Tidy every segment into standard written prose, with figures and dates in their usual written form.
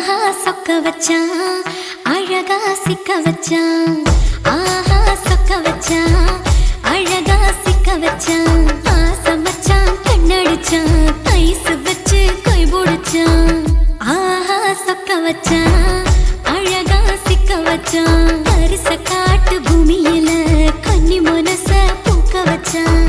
ஆஹா சொக்க வச்சான் அழகா சிக்க வச்சான். ஆஹா சொக்க வச்சான் அழகா சிக்க வச்சான். ஆசை மச்சான் கண்ணடிச்சான் ஐஸ் வச்சு கை போடுச்சான். ஆஹா சொக்க வச்சான் அழகா சிக்க வச்சான். அரிச காட்டு பூமியில கன்னி மனச பூக்க வச்சான்.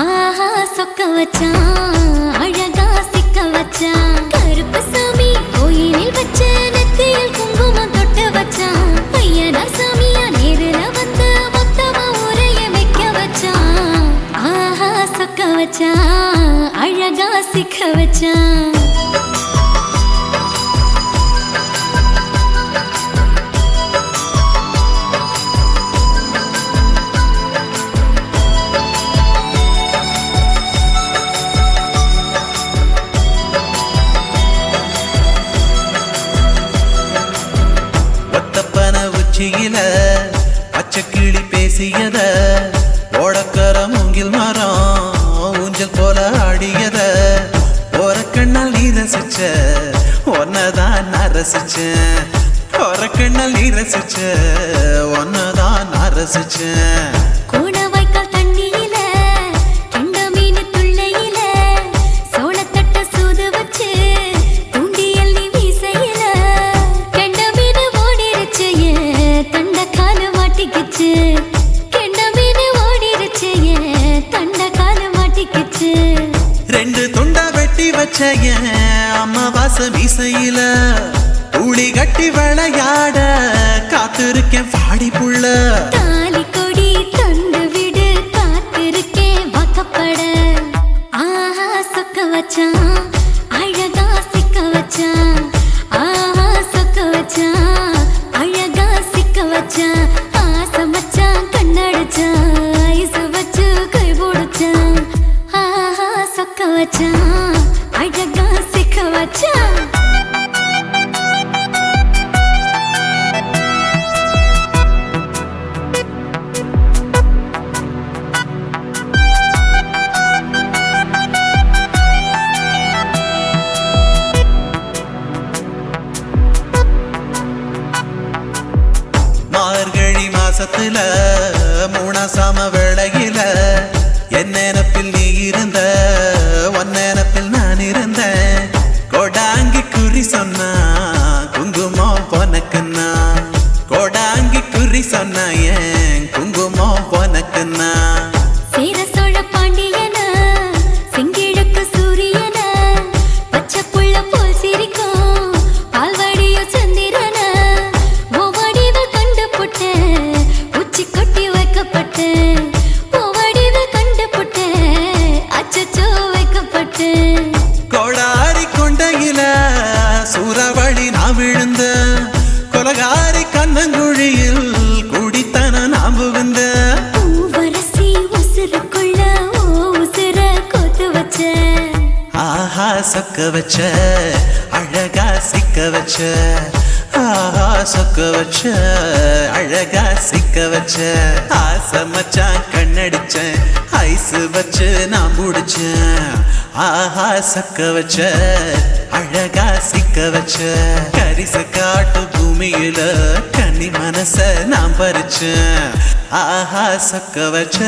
ஆஹா சொக்க வச்சான் அழகா சிக்க வச்சான். கருப்பு சாமி கோயிலில் வச்ச நெத்தியில் குங்குமம் தொட்டு வச்சான். பையனா சாமியா நேரில வந்து மொத்தமா உரைய வைக்க வச்சான். ஆஹா சொக்க வச்சான் அழகா சிக்க வச்சான். பச்சைக்கிளி பேசியத ஓடக்கர மூங்கில் மரம் ஊஞ்சல் போல ஆடியத ஒரு கண்ணால் நீ ரசிச்ச ஒன்னதான் நான் ரசிச்சேன். ஒரு கண்ணால் நீ ரசிச்ச ஒன்னதான் நான் ரசிச்சேன். ரெண்டு துண்டா வெட்டி வச்ச அம்மாவாச மீசையில ஊழி கட்டி விளையாட காத்திருக்கேன் பாடி புள்ள. தாலி கொடி தந்து விடு காத்திருக்கேன் வாக்கப்பட. ஆஹா சொக்க வச்சான் அழகா சிக்க வச்சான். ஆஹா சொக்க வச்சான் அழகா சிக்க வச்சான். ஆசை மச்சான் கண்ணடிச்சான் ஐஸ் வச்சு கை போடுச்சான். ஆஹா சொக்க வச்சான் அழகா சிக்க வச்சான். மார்கழி மாசத்துல மூணாசாம வேளையில என் நினப்பில் நீ இருந்த ஒன் நினப்பில் நான் இருந்தேன். கோடாங்கி குறி சொன்னா குங்குமம் பொனக்குன்னா. கோடாங்கி குறி சொன்னா ஏன் குங்குமம் பொனக்குன்னா. சேர சோழ பாண்டியன செங்கிழக்கு சூரியன பச்சை புள்ள போல் சிரிக்கும் பால்வடிய சந்திரன ஓவடிவ கண்டு புட்ட உச்சி கொட்டி வைக்கப்பட்ட. கோடாரி கொண்டையில சூறாவளி நான் விழுந்த கொலகாரி கண்ணங்குழியில் குடித்தன நான் புகுந்த. பூவரசி உசுருக்குள்ள உசுர கொத்து வச்ச. ஆஹா சொக்க வச்ச அழகா சிக்க வச்ச. ஆஹா சொக்க வச்ச அழகா சிக்க வச்ச. ஆசை மச்சான் கண்ணடிச்சேன் ஐஸ் வச்சு நான் முடிச்சேன். ஆஹா சொக்க வச்ச அழகா சிக்க வச்ச. கரிச காட்டு பூமியில கன்னி மனச நான் பறிச்சேன். ஆஹா சொக்க வச்ச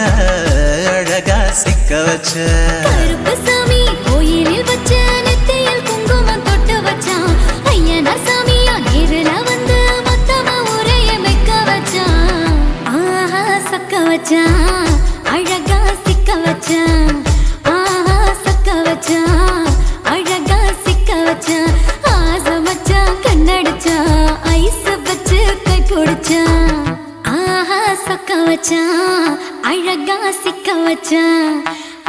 அழகா சிக்க வச்ச. கருப்பு சாமி கோயிலில் வச்ச நெத்தியில் குங்குமம் தொட்டு வச்சான். ஐயனா சாமியா நேரில வந்து மொத்தமா உரைய வைக்க வச்சான். ஆஹா சொக்க வச்சான் அழகா சிக்க வச்சான். ஆஹா சொக்க வச்சான் அழகா சிக்க வச்சான். ஆசை மச்சான் கண்ணடிச்சான் ஐஸ் வச்சு கை போடுச்சான். ஆஹா சொக்க வச்சான் அழகா சிக்க வச்சான்.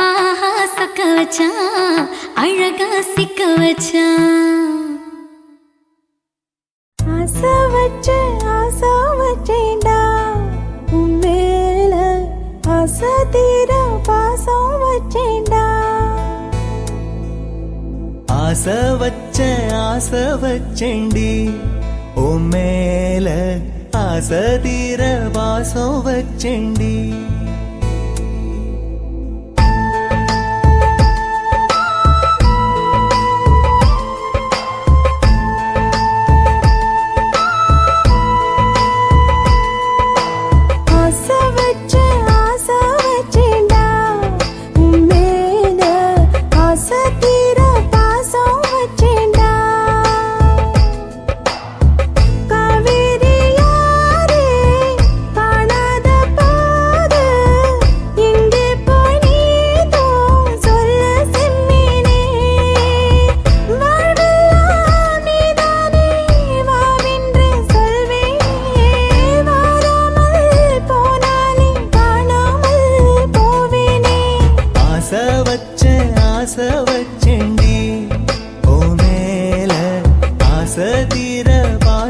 ஆஹா சொக்க வச்சான் அழகா சிக்க வச்சான். ஆசை வச்சேன்டா உன் மேல ஆசை தீர பாசம் வச்சேன்டா. ஆசை வச்சேன்டி உன் மேல ஆசை தீர பாசம் வச்சேன்டி.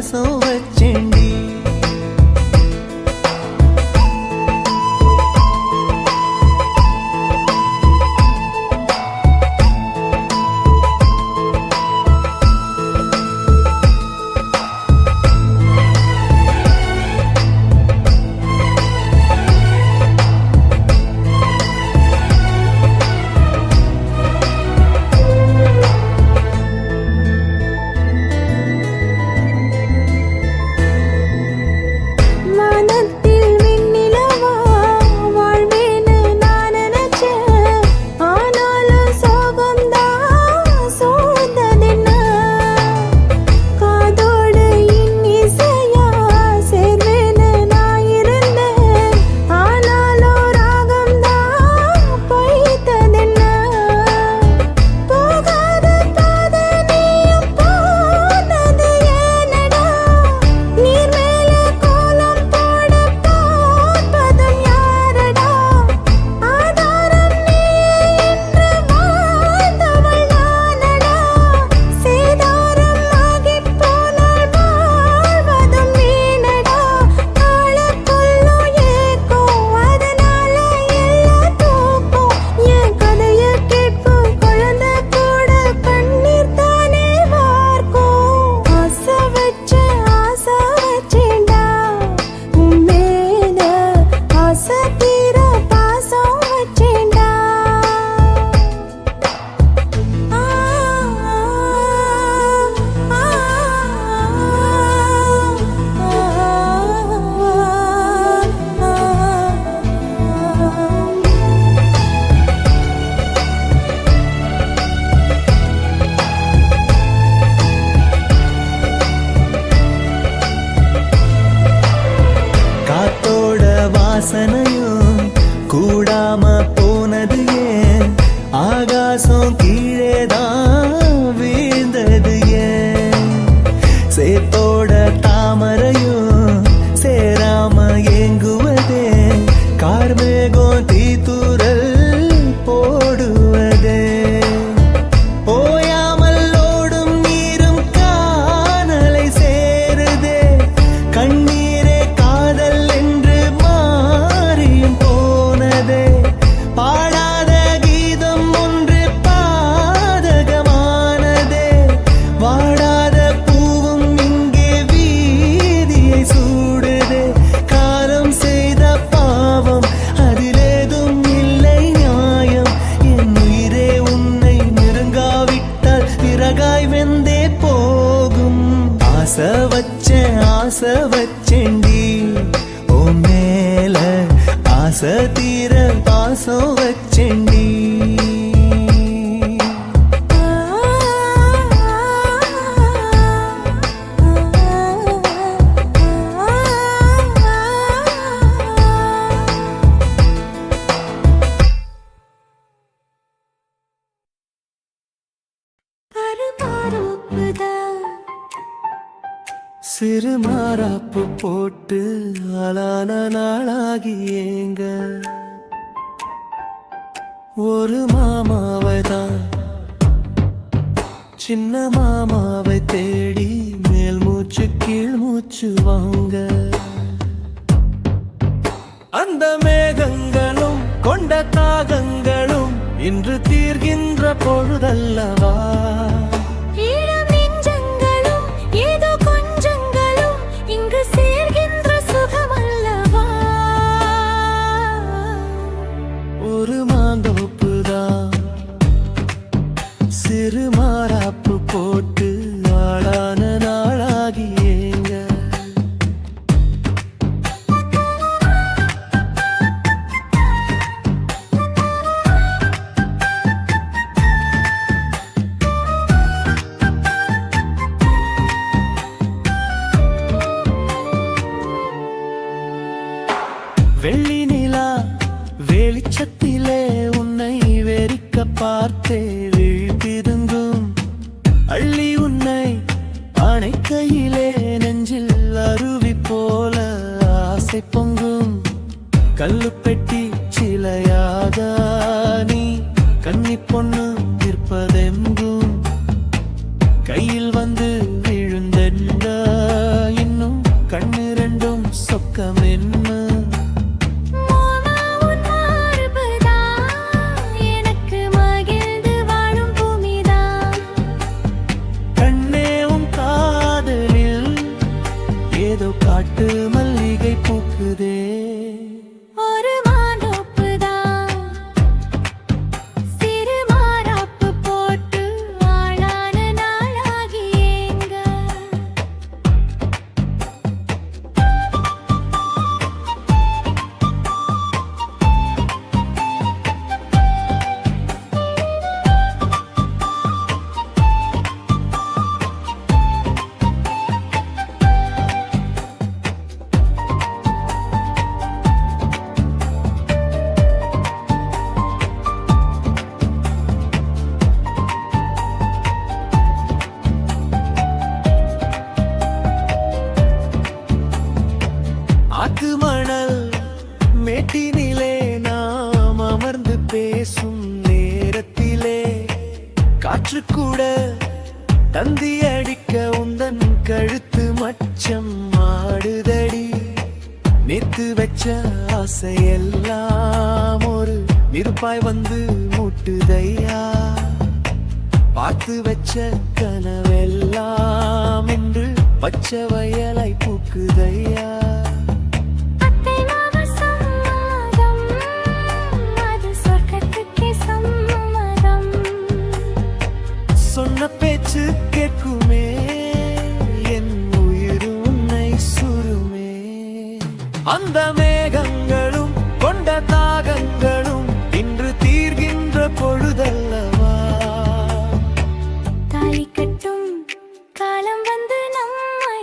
பாசம் வச்சேண்டி. வானத்தில் விண்ணிலவா வாழ்வேன்னு நான் நினைச்சேன். ஆனாலும் சோகம்தான் சூழ்ந்ததென்ன. காதோடு இன்னிசையா சேர்வேன்னு நான் இருந்தேன். ஆனாலும் ராகம்தான் பொய்த்ததென்ன. போகாத பாதை நீயும் போனது ஏனடா. நீர் மேலே கோலம் போட பார்ப்பதும் யாரடா. ஆதாரம் நீயே என்று வாழ்ந்தவள் நானடா. சேதாரம் ஆகிப் போனால் வாழ்வதும் வீணடா. ஆளக்கொல்லும் ஏக்கம் அதனால எல்லா தூக்கம். என் கதையை கேட்கும் குழந்தை கூட கண்ணீர் தானே வார்க்கும். ஆசை வச்சேன்டா உன் மேல. ஆசை தீர பாசம் வச்சேன்டா. காத்தோட வாசனையும் கூடாம போனது ஏன். ஆகாசம் கீழேதான் வீழ்ந்தது ஏன். சேத்தோட தாமரையும் சேராம ஏங்குவதே. கார்மேகம் தீத்துரல் போடுவதே. ஓயாமல் ஓடும் நீரும் காணலை சேருதே. கண்ணீரே காதல் என்று மாறியும் போனதே. பாடாத கீதம் ஒன்று பாதகமானதே. வாடாத பூவும் இங்கே வீதியை சூடுதே. காலம் செய்த பாவம் அதிலேதும் இல்லை நியாயம். என் உயிரே உன்னை நெருங்காவிட்டால் விறகாய் வெந்தே போகும். ஆசை வச்சேன்டி உன் மேல. ஆசை தீர பாசம் வச்சேண்டி. சிறு மாறாப்பு போட்டு ஆளான நாளாகி ஏங்க. ஒரு மாமாவை தான் சின்ன மாமாவை தேடி மேல் மூச்சு கீழ் மூச்சு வாங்க. அந்த மேகங்களும் கொண்ட தாகங்களும் இன்று தீர்கின்ற பொழுதல்லவா. ஈழம் நெஞ்சங்களும் ஏதோ கொஞ்சங்களும் இங்கு சேர்கின்ற சுகமல்லவா. ஒரு மாந்தோப்புதான் சிறு மாறாப்பு போட்டு ஆளான நாளாகி ஏங்க. வெள்ளி நிலா வெளிச்சத்திலே உன்னை வெறிக்க பார்த்தே விழித்திருந்தும். அள்ளி உன்னை அணைக்கையிலே நெஞ்சில் அருவி போல ஆசை பொங்கும். கல்லு பெட்டி சிலையாக நீ கன்னி பொண்ணு நிற்பதெங்கும். கையில் வந்து விழுந்தென்றால் மச்சம் ஆடுதடி நேத்து வச்ச ஆசையெல்லாம் ஒரு நெருப்பாய் வந்து முட்டுதையா பார்த்து வச்ச கனவெல்லாம் என்று பச்சை வயலாய் பூக்குதையா அத்தை மாமா சம்மதம், அது சொர்க்கத்துக்கே சம்மதம். சொன்ன பேச்சு கேட்குமே என் உயிர் உன்னை சுருமே அந்த மேகங்களும் கொண்ட தாகங்களும் இன்று தீர்கின்ற பொழுதல்லவா தாலி கட்டும் காலம் வந்து நம்மை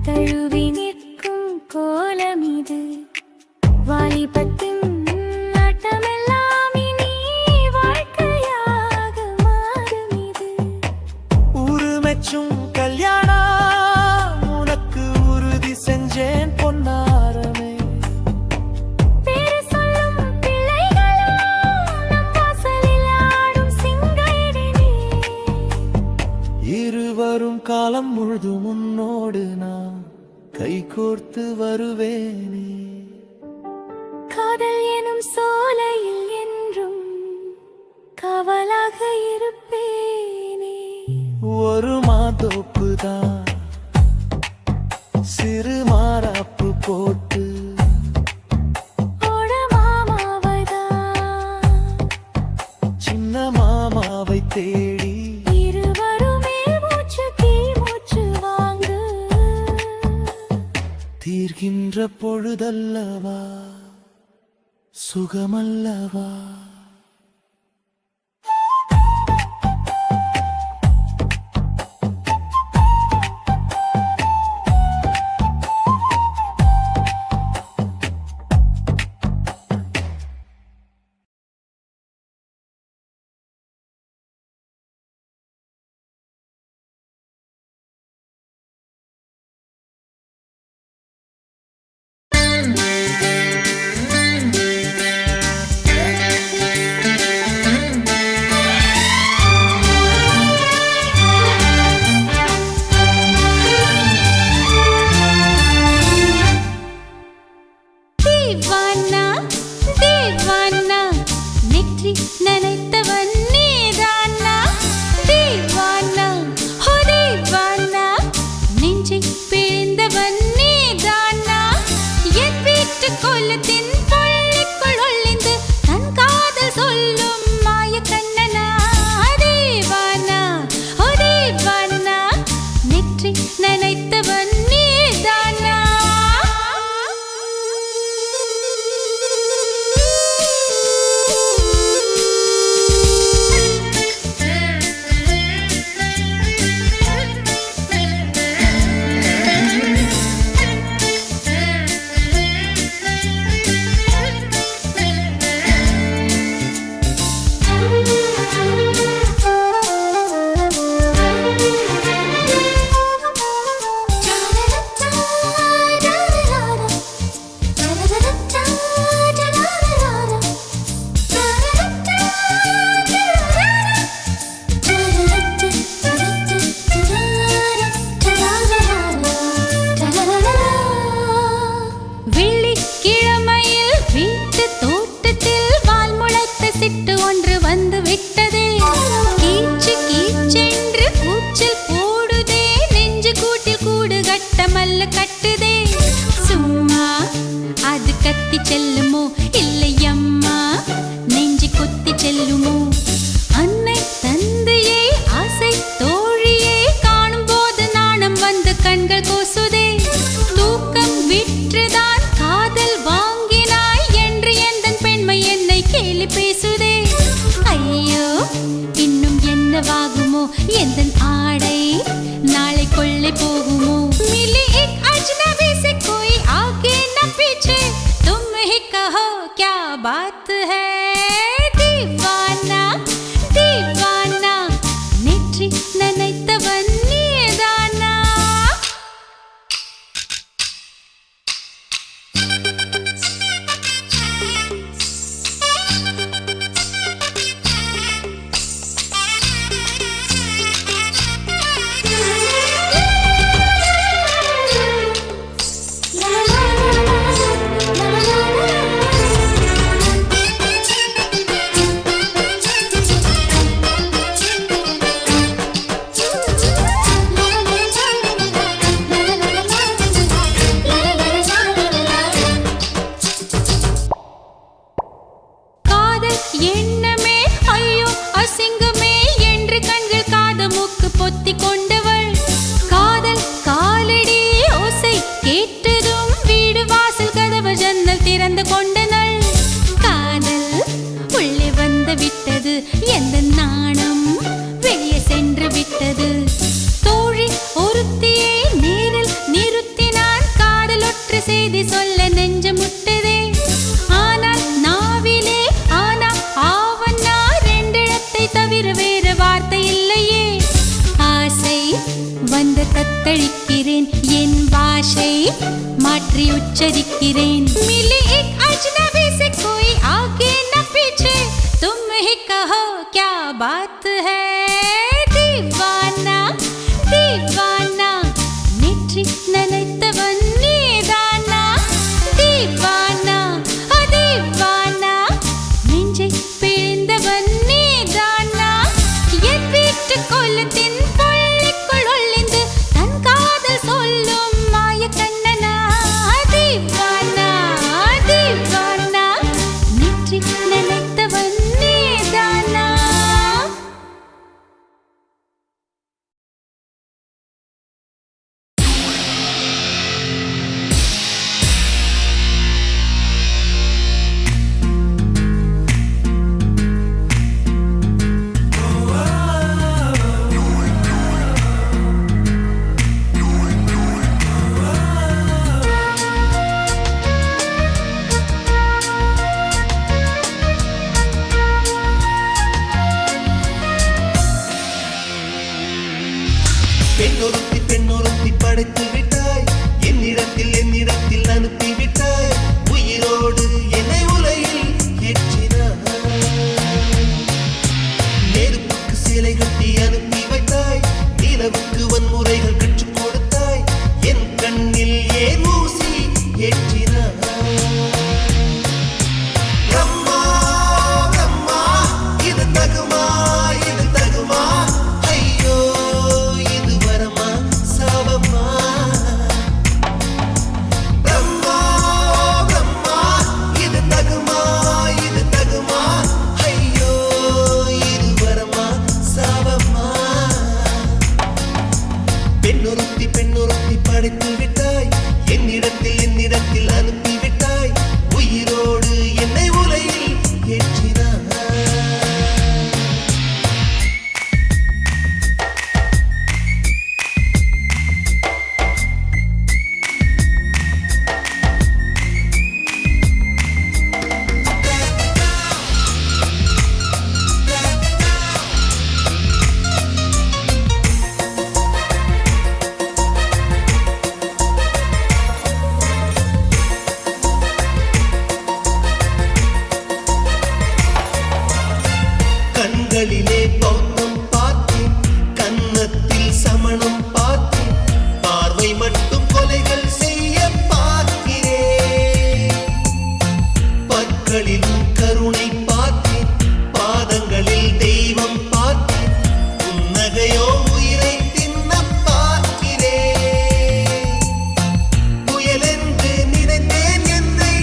தழுவி நிற்கும் கோலம் இது. வாலிபத்தின் ஆட்டமெல்லாம் இனி வாழ்க்கையாக மாறும் இது. உருமெச்சும் கல்யாணம் உனக்கு உறுதி செஞ்சேன் பொன்னாரமே பேரு சொல்லும் பிள்ளைகளும் நம் வாசலில் ஆடும் சிங்காரினி. இருவரும் காலம் முழுதும் உன்னோடு நான் கைகோர்த்து வருவேனே காதல் எனும் சோலையில் என்றும் காவலாக இருப்பேனே. ஒரு மாதோப்புதான் சிறு மாறாப்பு போட்டு ஓட மாமாவதான் சின்ன மாமாவை தேடி இருவருமே மூச்சு கீழ் மூச்சு வாங்கு. தீர்கின்ற பொழுதல்லவா சுகமல்லவா தீவானா தீவானா நெற்றி நனைத்தவன் நீதானா. தீவானா ஹோ தீவானா நெஞ்சை பிழிந்தவன் நீதானா. என் வீட்டு கோலத்தின் பள்ளிக்குள் ஒளிந்து தன் காதல் சொல்லும் மாய கண்ணனா. தீவானா ஹோ தீவானா நெற்றி நனைத்தவன் நீதானா. வெள்ளிக்கிழமையில் வீட்டு தோட்டத்தில் வால் முளைத்த சிட்டு ஒன்று வந்து விட்டதே. கீச்சு கீச்சென்று கூச்சல் போடுதே. நெஞ்சு கூட்டில் கூடு கட்ட மல்ல கட்டுதே. சும்மா அது கத்தி செல்லுமோ இல்லையம்மா நெஞ்சு கொத்தி செல்லுமோ. அன்னை தந்தையை ஆசை தோழியை காணும் போது நாணம் வந்து கண்கள் கூசுதே. தூக்கம் விற்றுதான் காதல் வாங்கினாய் என்று எந்தன் பெண்மை என்னை கேலி பேசுதே. ஐயோ இன்னும் என்னவாகுமோ எந்தன் ஆடை நாளை கொள்ளை போகுமோ. मिली एक अजनबी से कोई आगे न पीछे तुम ही कहो क्या बात है. दीवाना दीवाना நெற்றி நனைத்தவன் நீதானா. செய்தி சொல்ல நெஞ்சு முட்டுதே. ஆனால் நாவிலே ஆனா ஆவன்னா ரெண்டிடத்தை தவிர வேறு வார்த்தை இல்லையே. ஆசை வந்து தத்தளிக்கிறேன், என் பாஷை மாற்றி உச்சரிக்கிறேன். मिली एक अजनबी से कोई आगे न पीछे, तुम ही कहो क्या बात है. दीवाना दीवाना नेற்றி நினைத்தவன் நீதானா. தீவானா தீவானா நெஞ்சை பிழிந்தவன் நீதானா. என் வீட்டு கொல்லத்தின் பள்ளிக்குள் ஒளிந்து தன் காதல் சொல்லும் மாய கண்ணனா. தீவானா தீவானா நேற்றி நினைத்தவன் நீதானா. பெண்ணொருத்தி படைத்து விட்டாய், என்னிடத்தில் அனுப்பி விட்டாய். உயிரோடு என்னை உலையில் ஏற்றினாய். நெருப்புக்கு சிலை கட்டி அனுப்பி வைத்தாய், நிலவுக்கு வன்முறைகள் கற்றுக் கொடுத்தாய். என் கண்ணில் ஏன் ஊசி ஏற்றினாய். பிரம்மா பிரம்மா இது தகுமா, இது தகுமா. ஐயோ இது வரமா சாபமா. பிரம்மா பிரம்மா இது தகுமா, இது தகுமா. ஐயோ இது வரமா சாபமா. பெண்ணொருத்தி படைத்து விட்டாய், என்னிடத்தில் அனுப்பி விட்டாய். உயிரோடு என்னை உலையில் ஏற்றினாய். கண்களிலே பௌத்தம் பார்த்தேன், கன்னத்தில் சமணம் பார்த்தேன். பார்வை மட்டும் கொலைகள் செய்ய பார்க்கிறேன். பற்களிலும் கருணை பார்த்தேன், பாதங்களில் தெய்வம் பார்த்தேன். புன்னகையோ உயிரை தின்ன பார்க்கிறேன். புயலென்று நினைத்தேன் என்னை,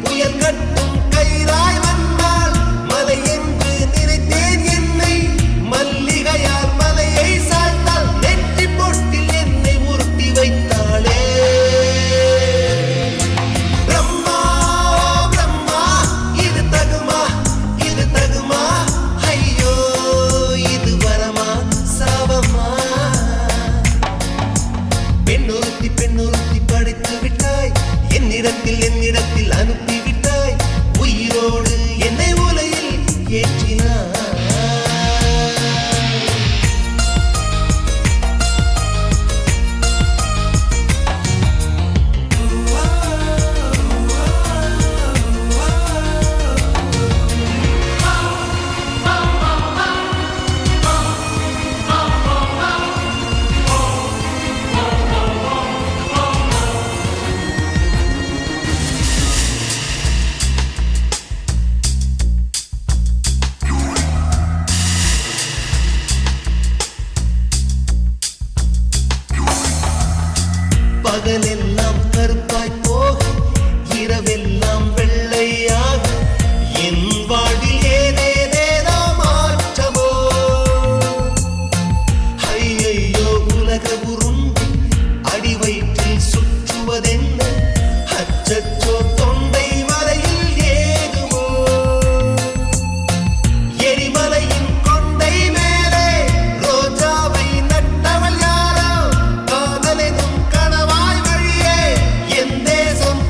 புயல் கட்டும் கயிறாய் வந்தால். மலை என்று நினைத்தேன் என்னை, மல்லிகையால் மலையை சாய்த்தால். நெற்றி பொட்டில் என்னை உருட்டி வைத்தாளே. பிரம்மா பிரம்மா இது தகுமா, இது தகுமா. ஐயோ இது வரமா சாபமா. பெண்ணொருத்தி படைத்து விட்டாய், என்னிடத்தில் அனுப்பி விட்டாய். உயிரோடு என்னை உலையில் ஏற்றினாய். பகலெல்லாம் கருப்பாய் போக, இரவெல்லாம் வெள்ளையாக. என் வாழ்வில் ஏதேதேதோ மாற்றமோ. ஐயையோ உலக உருண்டு அடி வயிற்றில் சுற்றுவதென்ன. அச்சச்சோ தொண்டை வரையில் ஏகுமோ. எரிமலையின் கொண்டை மேலே ரோஜாவை நட்டவள் யாரோ. காதலெனும் கணவாய் வழியே என் தேசம்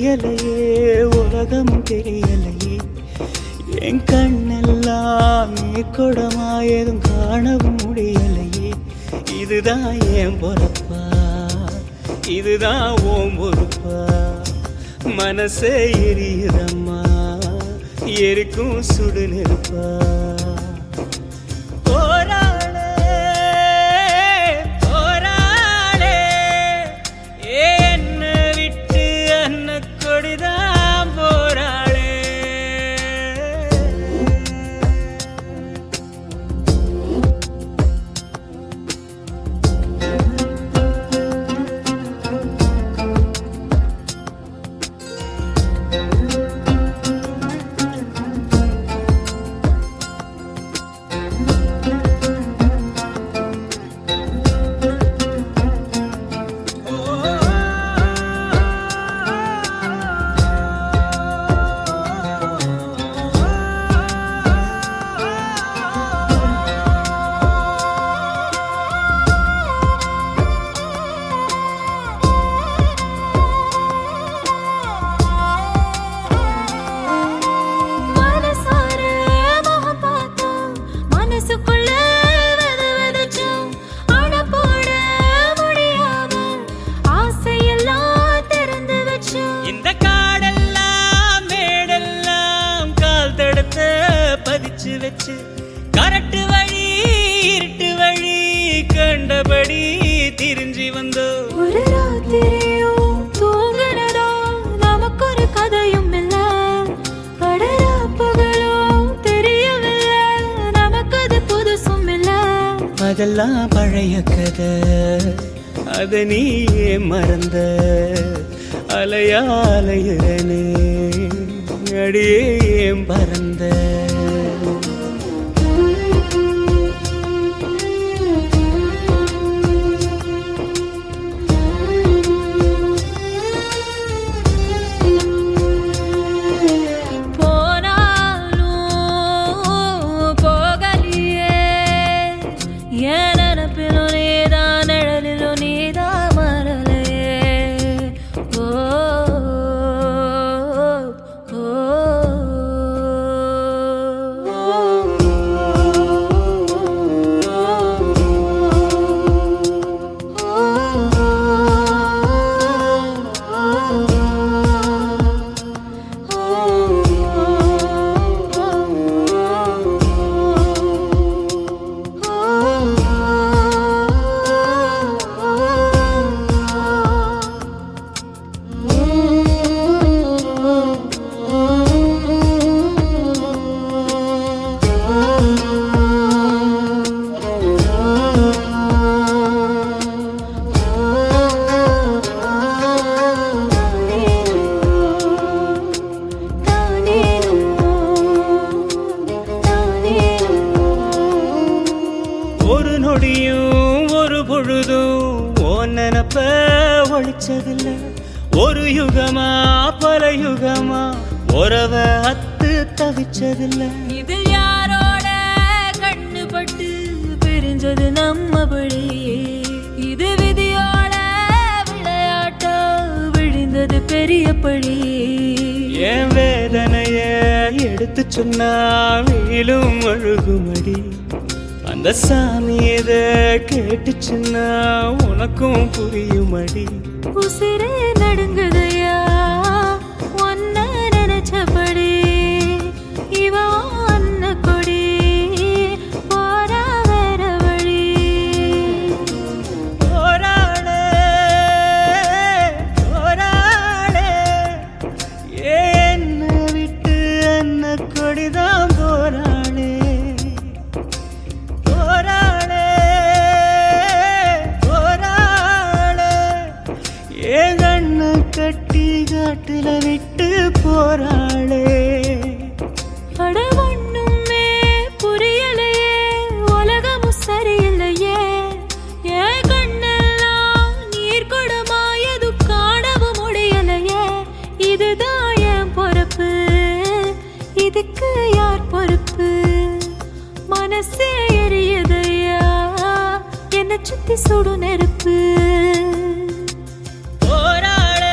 புரியலையே உலகம் தெரியலையே என் கண்ணெல்லாம் நீர்கொடமா எதுவும் காணவும் முடியலையே இதுதான் என் பொறுப்பா இதுதான் ஓம் பொறுப்பா மனசே எரியுதம்மா எரிக்கும் சுடு நெருப்பா போராளே போராளே என்னை விட்டு அன்ன கொடிதான் போராளே மனசார முகம் பார்த்தோம் மனசுக்குள்ள விதைச்சோம் அணை போட முடியாம ஆசையெல்லாம் திறந்து வச்சோம் இந்த காடெல்லாம் மேடெல்லாம் கால் தடத்தை பதிச்சு வச்சு கரட்டு வழி இருட்டு வழி கண்டபடி திரிஞ்சு வந்தோம் ஒரு ராத்திரியும் தூங்குனதோ நமக்கு ஒரு கதையும் இல்ல படரா பகலும் தெரியவில்லை நமக்கு அது புதுசும் இல்ல அதெல்லாம் பழைய கதை அத நீ ஏன் மறந்த அலையா அலையுறனே அடியே ஏன் பறந்த போனாலும் போகலியே என் நினப்பிலும் நீதான் நிழலிலும் நீதான் மறலையே ஓ ஒரு நொடியும் ஒரு பொழுதும் ஓ நினப்ப ஒழிச்சதில்ல ஒரு யுகமா பல யுகமா உறவ அத்து தவிச்சதில்ல இது யாரோட கண்ணுபட்டு பிரிஞ்சது நம்மபடி இது விதியோட விளையாட்டா விழுந்தது பெரியபடி என் வேதனைய எடுத்து சொன்னா வீலும் அழுகுமடி அந்த சாமி எத கேட்டுச்சுன்னா உனக்கும் புரியுமடி உசிரே நடுங்குதையா ஒன்ன நினைச்சபடி இவ அன்ன கொடி போரா வேற வழி போராளே போராளே என்னை விட்டு அன்ன கொடிதான் போராளே போராளே போராளே ஏன் கண்ணு கட்டி காட்டுல விட்டு போராளே அட ஒண்ணுமே புரியலையே உலகமும் சரியில்லையே என் கண்ணெல்லாம் நீர் கொடமாயது காணவும் முடியலையே இதுதான் என் பொறுப்பு இதுக்கு யார் பொறுப்பு மனசே எரியுதையா என்னை சுத்தி சுடு நெருப்பு போராளே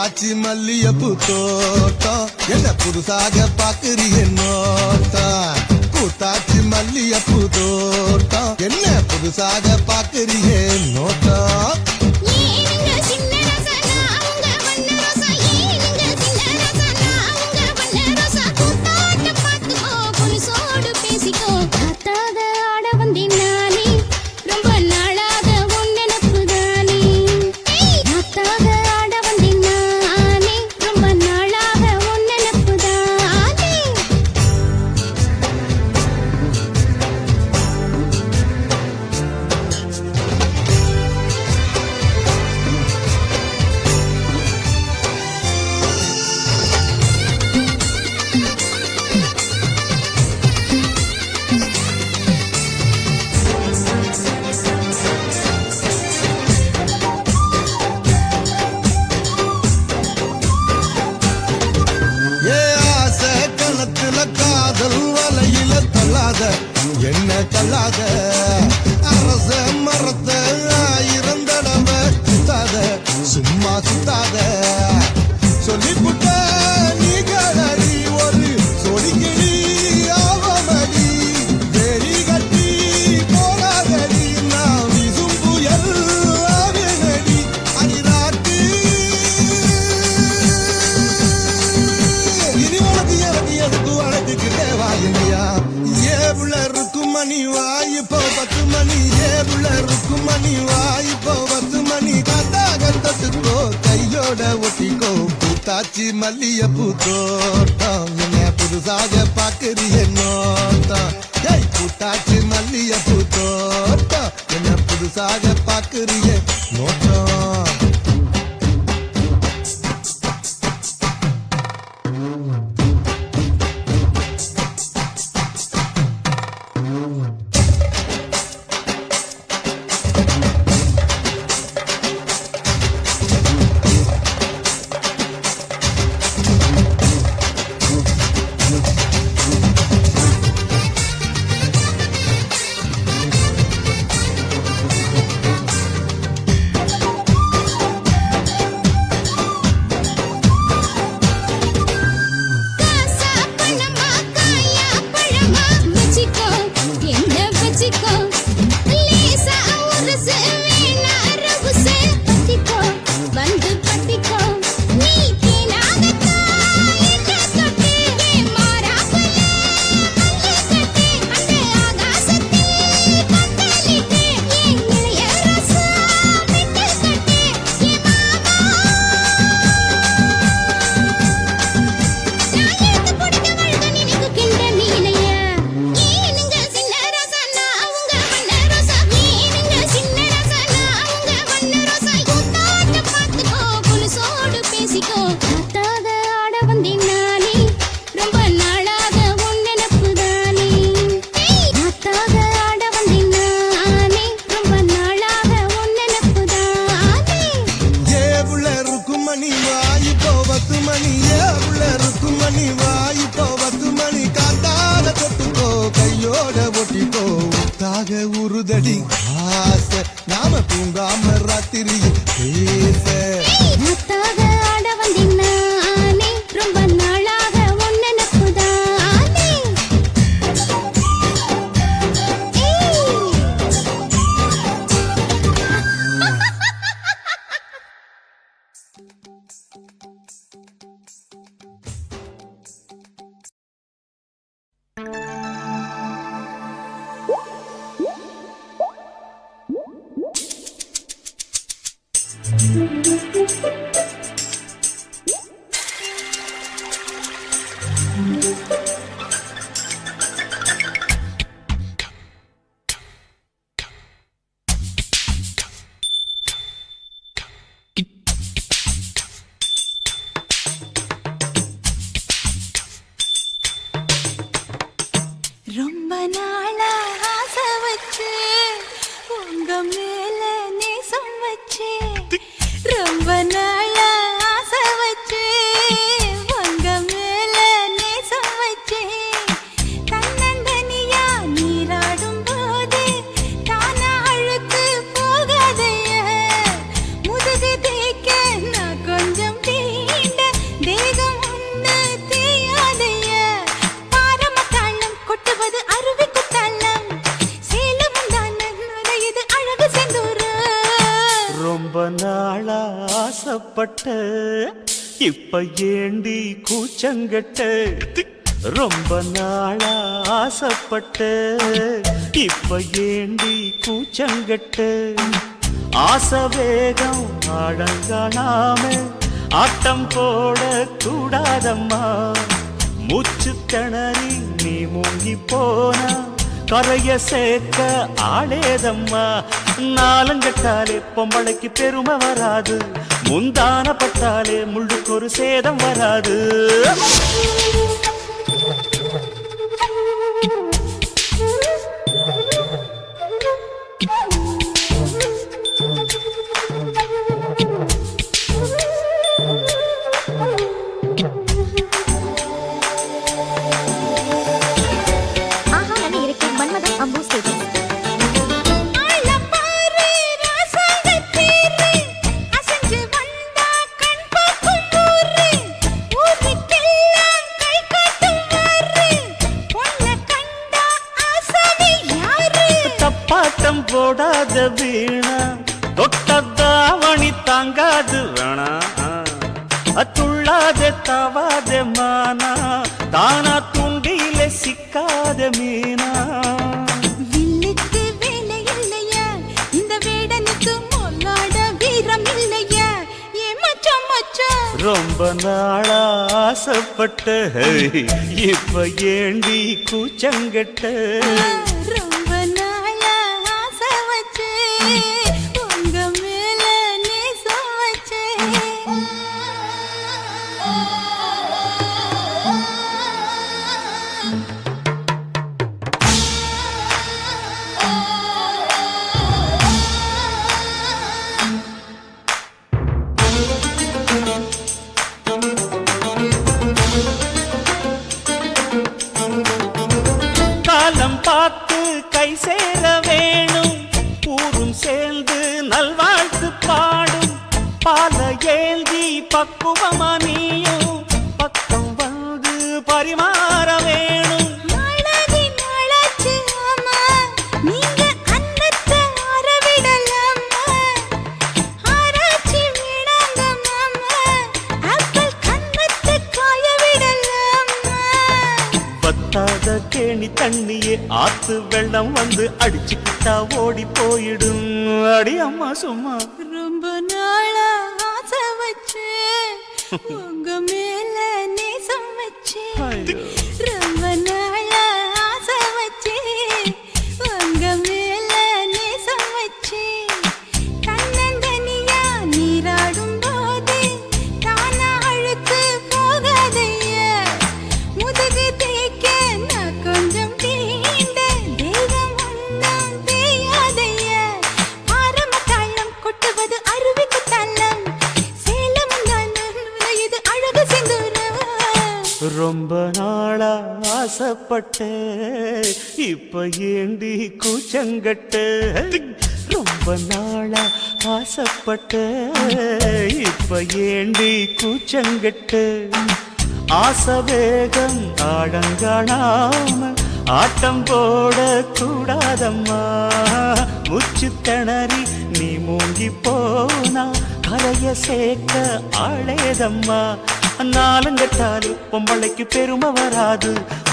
காட்சி மல்லியப்பு தோட்டம் என்ன புதுசாக பாக்குறிய நோட்டம் கூத்தாச்சி மல்லியப்பு தோட்டம் என்ன புதுசாக பாக்குறிய நோட்டம் என்ன கல்லாத அரச மரத்த ஆயிரம் தடவை சுத்தாத சும்மா சுத்தாத சொல்லிப்புட்ட நீ கலடி ஒரு சொடிக்கிளி ஆவமடி வெறி கட்டி போடாதடி நான் விசும் புயல் ஆவினடி அடிராட்டி இனி உனக்கு எனக்கு எதுக்கு வழக்குக்கிட்டே வாயில்லையா மணி வாயு போ 10 மணி ஏவுல இருக்கும் மணி வாயு போ 10 மணி காத்தாக தொட்டுக்கோ கையோட ஒட்டிக்கோ பூத்தாச்சி மல்லியப்பூ தோட்டம் என்ன புதுசாக பாக்குறிய நோட்டம் ஏய் பூத்தாச்சி மல்லியப்பூ தோட்டம் என்ன புதுசாக பாக்குறிய நோட்டம் உருதடி ஆசை நாம தூங்காம ராத்திரி பேச ஆட வந்தினானே ரொம்ப நாளாக உன் நினைப்புதானே ரொம்ப நாளா ஆசை வச்சு உங்க மேல நேசம் வச்சு ரொம்ப நாளா ஆசை வச்சு உங்க மேல நேசம் வச்சு தன்னந்தனியா நீராடும் போது தானா அழுக்கு போகாதைய முதுகு தேய்க்க நான் கொஞ்சம் தீண்ட தேகம் ஒண்ணு தேயாதைய பாரமத்தாளம் கொட்டுவது அருவி குத்தாளம் சேலம் தானே நுரையுது அழகு செந்தூர ரொம்ப நாளா ஆசைப்பட்ட இப்ப ஏண்டி கூச்சங்கட்ட ரொம்ப நாளா ஆசைப்பட்ட இப்ப ஏண்டி கூச்சங்கட்ட ஆசை வேகம் அடங்கானாம ஆட்டம் போட கூடாதம்மா மூச்சு திணறி நீ மூங்கி போனா கரைய சேர்க்க ஆளேதம்மா நாலங்கட்டாலே பொம்பளைக்கு பெருமை வராது முந்தான பட்டாலே முள்ளுக்கு ஒரு சேதம் வராது தப்பாட்டம் போடாத வீணா தொட்டதாவணி தாங்காது வேணா துள்ளாத தவாத மானா தானா துண்டியில சிக்காத மீனா வில்லுக்கு வேலை இல்லையா இந்த வேடனுக்கு மொல்லாட வீரம் இல்லையா ஏ மச்சான் மச்சான் ரொம்ப நாளா ஆசைப்பட்ட இப்ப ஏண்டி கூச்சங்கட்ட ரொம்ப நாளா ஆசை வச்சு உங்க மேல நேசம் வச்சு காலம் பார்த்து கை சேர வேணும் ஊரும் சேர்ந்து நல்வாழ்த்து பாடும் பால ஏந்தி பக்குவமா நீயும் பக்கம் வந்து பரிமாற வேணும் நாளாகி நாளாச்சு ஆமா நீங்க அன்னத்தை அறவிடலாமா ஆராய்ச்சி விடாங்க மாமா ஆப்பிள் கன்னத்தை காய விடலாமா பத்தாத கேணி தண்ணியே ஆத்து வெள்ளம் வந்து அடிச்சுக்கிட்டா ஓடி போயிடும் அடி அம்மா சும்மா ரொம்ப நாளா ஆசை வச்சு உங்க மேல நேசம் வச்சு ஐயோ. ரொம்ப நாளா ஆசை வச்சு உங்க மேல நேசம் வச்சு தன்னந்தனியா நீராடும் போது தானா அழுக்கு போகாதைய முதுகு தேய்க்க நான் கொஞ்சம் தீண்ட தேகம் ஒன்றும் தேயாதைய ஆரம்பத்தாளம் கொட்டுவது அருவிக்கு தள்ளம் சேலம் தானே நுரையுது அழகு செந்தூர ரொம்ப நாளா ஆசைப்பட்ட இப்ப ஏண்டி கூச்சங்கட்ட ரொம்ப நாளா ஆசைப்பட்ட இப்ப ஏண்டி கூச்சங்கட்ட ஆசை வேகம் ஆடங்காணாம ஆட்டம் போட கூடாதம்மா முச்சு திணறி நீ மூங்கி போனா கரைய சேர்க்க ஆளேதம்மா நாலங்கட்டாலே பொம்பளைக்கு பெருமை வராது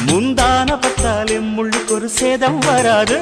முந்தான பட்டாலே முள்ளுக்கு ஒரு சேதம் வராது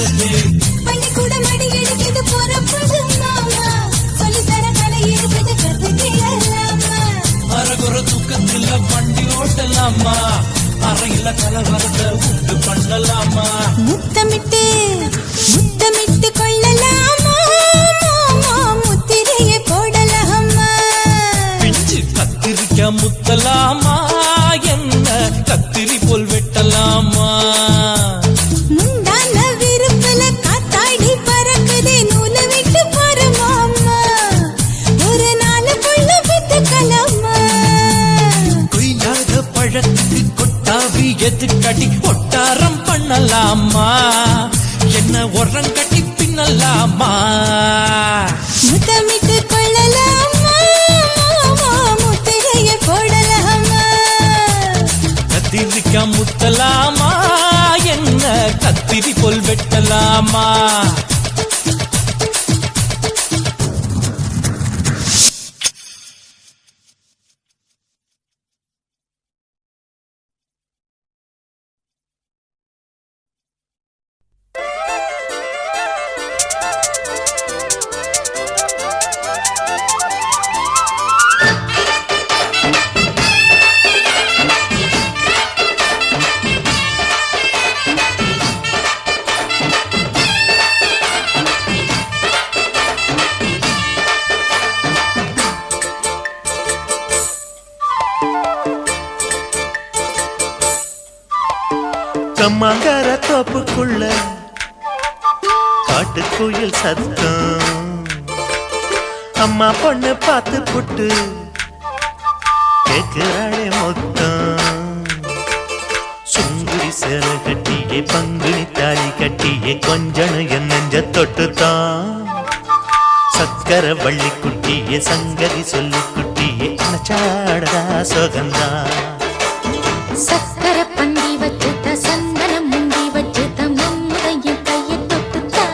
பள்ளிக்கூட மடி எடுக்குது புறப்படு மாமா சொல்லித்தர கலை இருக்குது கத்துக்கலாமா அரகுற தூக்கத்துல வண்டி ஓட்டலாமா அறையில கலவரத்தை உண்டு பண்ணலாமா முத்தமிட்டு முத்தமிட்டு கொள்ளலாமா மாமா முத்திரையை போடலாமா பிஞ்சு கத்திரிக்க முத்தலாமா என்ன கத்திரி போல் வெட்டலாமா முந்தான விருப்பல காத்தாடி பறக்குதே நூலை விட்டு பாரு மாமா ஒரு நாள் புள்ள வித்துக்கலாமா கொய்யாத பழத்துக்கு கொட்டாவி எதுக்கடி ஒட்டாரம் பண்ணலாமா என்ன உரம் கட்டி பின்னலாமா முத்தமிட்டு கொள்ளலாமா மாமா முத்திரையை போடலாமா கத்திரிக்க முத்தலாமா என்ன கத்திரி போல் வெட்டலாமா கம்மாங்கார தோப்புக்குள்ள காட்டுக்குயில் சத்தம் அம்மா பொண்ணு பார்த்து புட்டு கேக்குறாளே மொத்தம் சுங்குடி சேலை கட்டியே பங்குனி தாலி கட்டியே கொஞ்சணும் என் நெஞ்ச தொட்டுத்தான் சக்கர வள்ளி குட்டியே சங்கதி சொல்லி குட்டியே அணைச்சாடதா சுகந்தான் சக்கர பந்தி வச்சுட்ட சந்தனம் முந்தி வச்சுட்ட மம்முதையும் கையை தொட்டுத்தா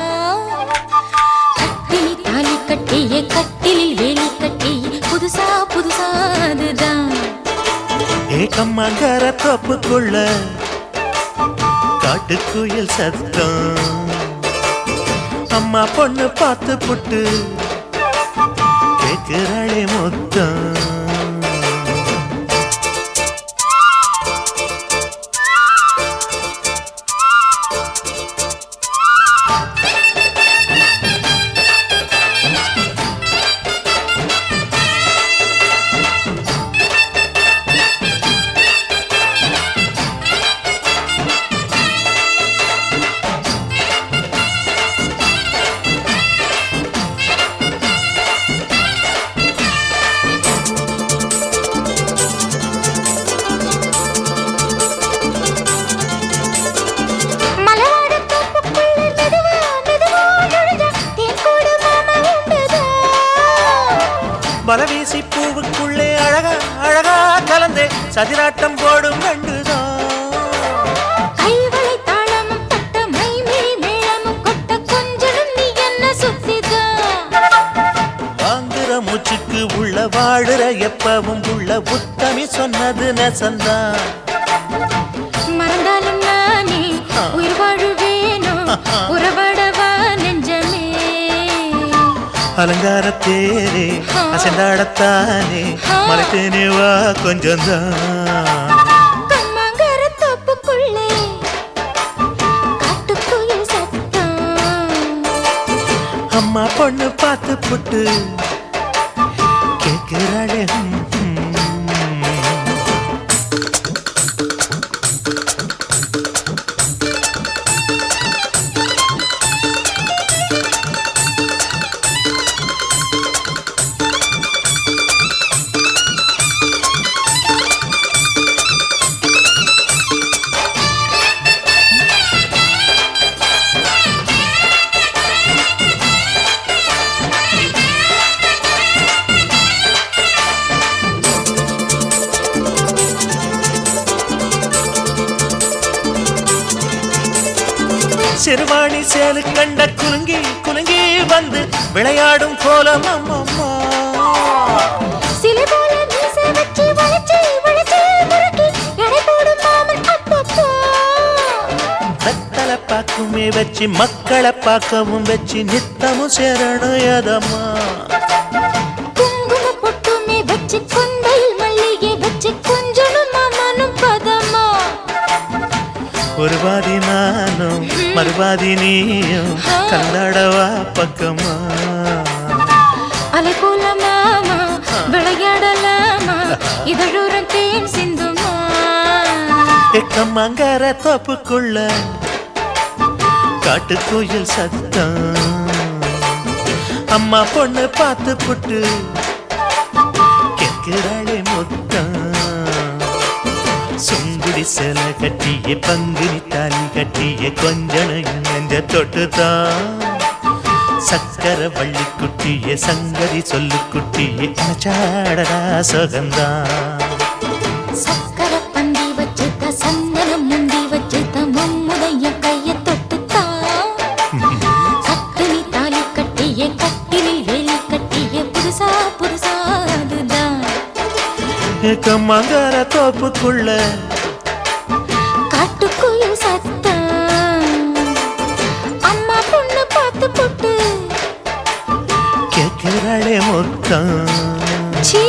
கட்டிலி தாலி கட்டியே கட்டிலில் வேலி கட்டியே புதுசா புதுசா அதுதான் ஏக்கம்மாங்கார தோப்புக்குள்ள காட்டுக்குயில் சத்தம் அம்மா பொண்ணு பார்த்து புட்டு கேக்குறாளே மொத்தம் பலவீசி பூவுக்குள்ளே அழகா அழகா கலந்தே சதிராட்டம் போடும் கண்டுதான் கைவளை தாளமும் தட்ட மைமேல் மேளமும் கொட்ட கொஞ்சனும் நீ என்ன சுத்திதான் வாங்குற மூச்சுக்கு உள்ள வாடுற எப்பவும் உள்ள உத்தமி சொன்னது நெசந்தான் மறந்தாலும் நானே உயிர் வாழுவேனோ உறவாடவா நெஞ்சமே அலங்கார தேரே அசைந்தாடத்தானே மலைத்தேனே வா கொஞ்சம் தான் கம்மாங்கர தோப்புக்குள்ளே காட்டுக்குயில் சத்தம் அம்மா பொண்ணு பார்த்து புட்டு கேட்கிறாளே சிறுவாணி சேலு கண்ட குலுங்கி குலுங்கி வந்து விளையாடும் கோலம் அம்மம்மா சிலை போல மீசை வச்சு வளைச்சு வளைச்சு முறுக்கி எடை போடும் மாமன் அப்பப்பா வெத்தலப்பா பார்க்குமே வச்சு மக்களை பார்க்கவும் வச்சு நித்தமும் சேரணும் எதம்மா. குங்கும பொட்டுமே வச்சு கொண்டையில் மல்லிகை வச்சு கொஞ்சனும் மாமனும் பதமா. ஒரு பாதி நானும் மறுபாதி நீயும் கல்லாடவா பக்கமா. அலை போல மாமா விளையாடலாமா இதழூரம் தேன் சிந்துமா. எக்கம்மங்கர தோப்புக்குள்ள காட்டுக்குயில் சத்தம். அம்மா பொண்ணு பார்த்து புட்டு கேட்கிறாளே மொத்தம். சுங்குடி சில கட்டிய பங்குனி தாலி கட்டிய கொஞ்சனையும் நெஞ்ச தொட்டுதான். சக்கர வள்ளி குட்டிய சங்கதி சொல்லு குட்டிய சாடடா சுகந்தான். சக்கர பந்தி வச்சுத்த சந்தனம் முந்தி வச்சுத்த மம்முடைய கைய தொட்டுத்தான். கட்டினி தாலி கட்டிய கட்டிலில் வேலி கட்டிய புதுசா புதுசா அதுதான். எக்கம்மங்கர தோப்புக்குள்ள காட்டுக்குயில் சத்தம். அம்மா பொண்ணு பார்த்து போட்டு கேட்கிறாளே மொத்தம். சீ.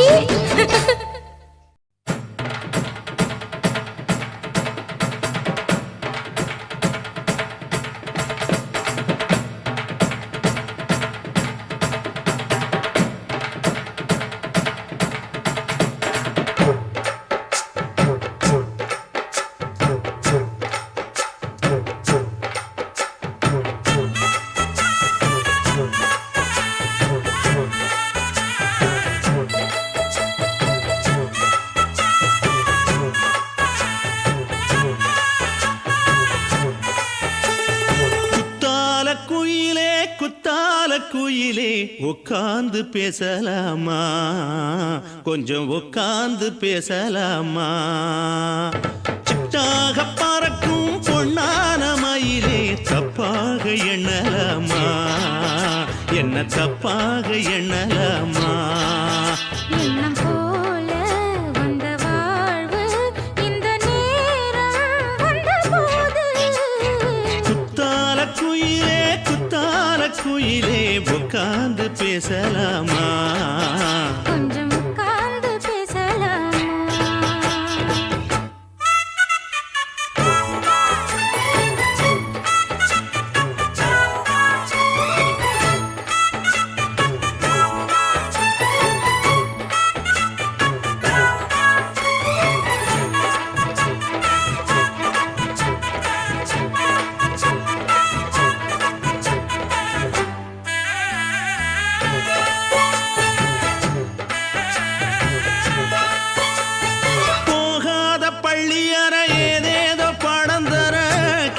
குத்தால குயிலே உட்கார்ந்து பேசலாமா, கொஞ்சம் உட்கார்ந்து பேசலாமா. சிட்டாக பறக்கும் பொன்னான மயிலே தப்பாக எண்ணலாமா, என்ன தப்பாக எண்ணலாமா. எண்ணம் போல வந்த வாழ்வு இந்த நேரம் வந்தபோது. குத்தால குயிலே குத்தால குயிலே உட்கார்ந்து பேசலாமா, கொஞ்சம் உட்கார்ந்து பேசலாமா. போகாத பள்ளியற ஏதேதோ பாடம் தர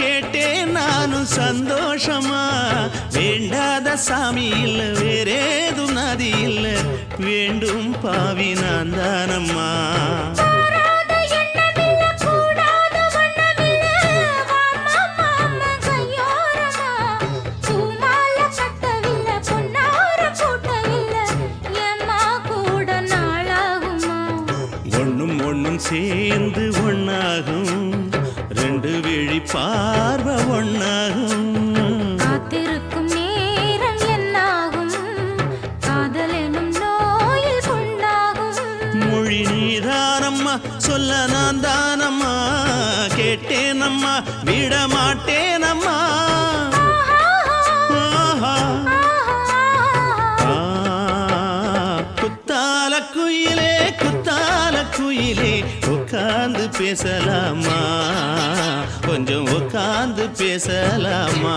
கேட்டேன் நானும் சந்தோஷமா. வேண்டாத சாமி இல்ல வேறேதும் நதி இல்ல, வேண்டும் பாவி நான் தானம்மா. கூடாத எண்ணமில்ல, கூடாத வண்ணமில்ல, வாமா மாமா கையோரமா. பூமால கட்டவில்லை, பொன்னார கூட்டவில்லை, ஏம்மா கூட நாளாகுமா. ஒண்ணும் ஒண்ணும் சேர்ந்து ஒண்ணாகும், ரெண்டு விழி பார்வை ஒண்ணாகும். காத்திருக்கும் நேரம் என்னாகும், காதல் எனும் நோயில் புண்ணாகும். மொழி நீதானம்மா, சொல்ல நான் தானம்மா, கேட்டேனம்மா விட மாட்டேனம்மா. ஆஹா. ஆ, குத்தால குயிலே குத்தால குயிலே உட்கார்ந்து பேசலாமா, கொஞ்சம் உட்கார்ந்து பேசலாமா.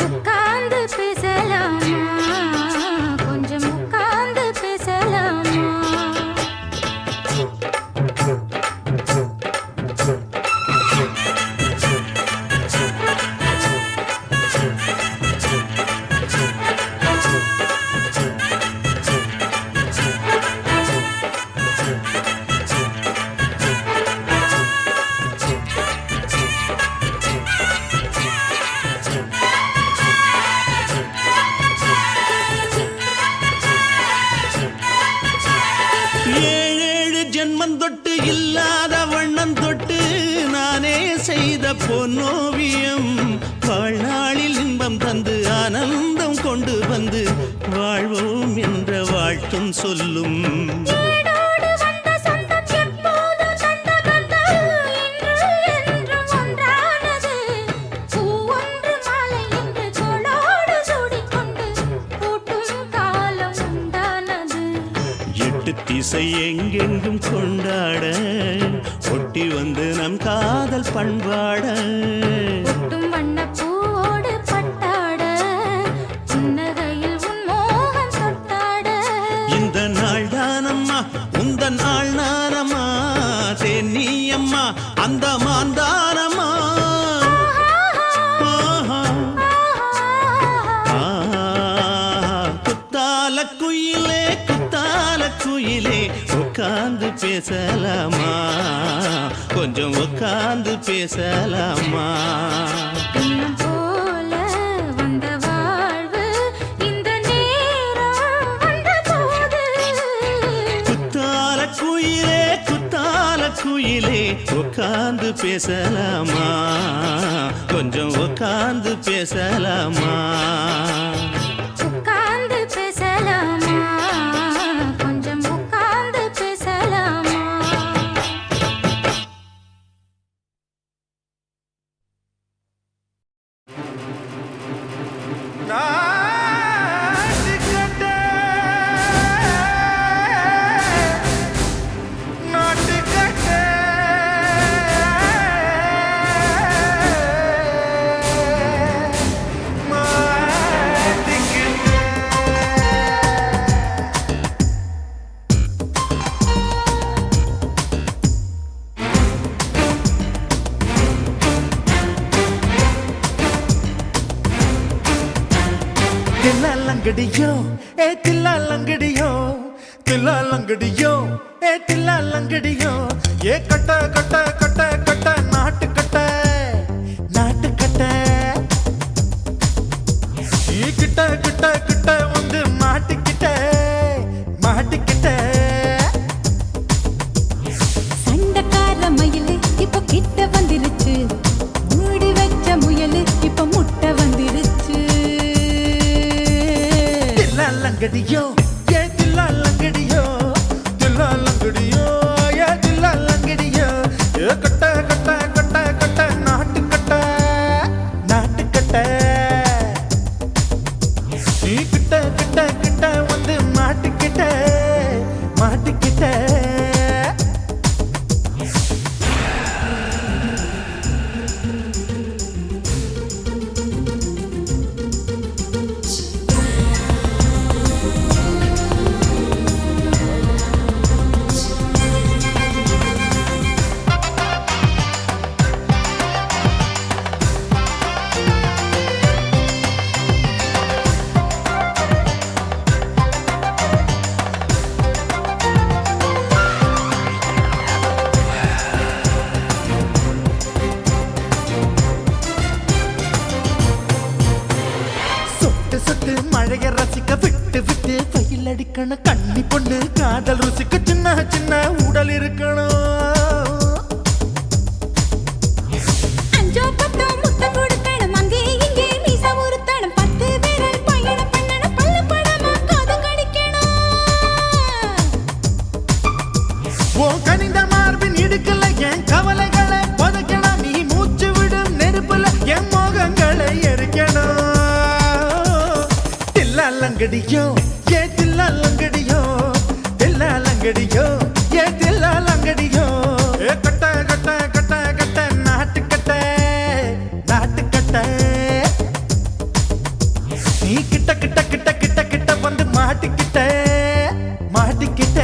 உட்கார்ந்து பேசலாமா, கொஞ்சம் உட்கார்ந்து பேசலாமா. பொன்னோவியம் வாழ்நாளில் இன்பம் தந்து ஆனந்தம் கொண்டு வந்து வாழ்வோம் என்ற வாழ்த்தும் சொல்லும். ஏடோடு வந்த சொந்தம் எப்போது தந்த பந்தம் இன்று என்றும் ஒன்றானது. பூ ஒன்று மாலை என்று தோளோடு சூடிக்கொண்டு பூட்டும் காலம் உண்டானது. எட்டு திசை எங்கெங்கும் கொண்டாட ஒட்டி வந்து நம் காதல் பண்பாட ஒட்டும் வண்ணப் பூவோடு பட்டாட புன்னகையில் உன் மோகம் தொட்டாட. இந்த நாள் தானம்மா உந்த நாள் நானம்மா தென்னியம்மா அந்த மாந்தானம்மா. குத்தால குயிலே குத்தால குயிலே உட்கார்ந்து பேசலாமா கொஞ்சம் உட்கார்ந்து பேசலாமா. இன்னும் போல வந்த வாழ்வு இந்த நேரம் வந்தபோது. குத்தால குயிலே உட்கார்ந்து பேசலாமா கொஞ்சம் உட்கார்ந்து பேசலாமா. உட்கார்ந்து பேசலாமா கொஞ்சம் உட்கார்ந்து பேசலாமா. தில்லாலங்கடியோ ஏ தில்லாலங்கடியோ தில்லாலங்கடியோ ஏ தில்லாலங்கடியோ ஏ கட்ட கட்ட கட்ட கட்ட நாட்டு கட்ட நாட்டு கட்ட ஈ கிட்ட கிட்ட கிட்ட வந்து மாட்டிக்கிட்ட மாட்டிக்கிட்ட. சண்டக்கார மயிலு இப்ப கிட்ட வந்துருச்சு, மூடி வச்ச முயலு இப்ப முட்டை வந்துருச்சு. தில்லாலங்கடியோ ஏ தில்லாலங்கடியோ தில்லாலங்கடியோ ஏ தில்லாலங்கடியோ ஏ கட்ட கட்ட கட்ட கட்ட நாட்டு கட்ட நாட்டு கட்ட நீ கிட்ட கிட்ட கிட்ட வந்து மாட்டிக்கிட்ட மாட்டிக்கிட்ட. சொட்டு சொட்டு மழைய ரசிக்க விட்டு விட்டு வெயில் அடிக்கணும் கண்ணி பொண்ணு காதல் ருசிக்க சின்ன சின்ன உடல் இருக்கணும். அஞ்சோ பத்தோ முட்டை கொடுக்கணும், அங்கே இங்கே மீச உருத்தணும், 10 விரல் பயணம் பண்ணணும், பல்லு படமா காது கடிக்கணும். ஓ கனிந்த மார்பின் இடுக்கல என் கவலைகளை புதைக்கணும், நீ மூச்சு விடும் நெருப்புல என் மோகங்களை எரிக்கணும். தில்லாலங்கடியோ ஏ தில்லாலங்கடியோ தில்லாலங்கடியோ ஏ தில்லாலங்கடியோ ஏ கட்ட கட்ட கட்ட கட்ட நாட்டு கட்ட நாட்டு கட்ட. நீ கிட்ட கிட்ட கிட்ட கிட்ட கிட்ட வந்து மாட்டிக்கிட்ட மாட்டிக்கிட்ட.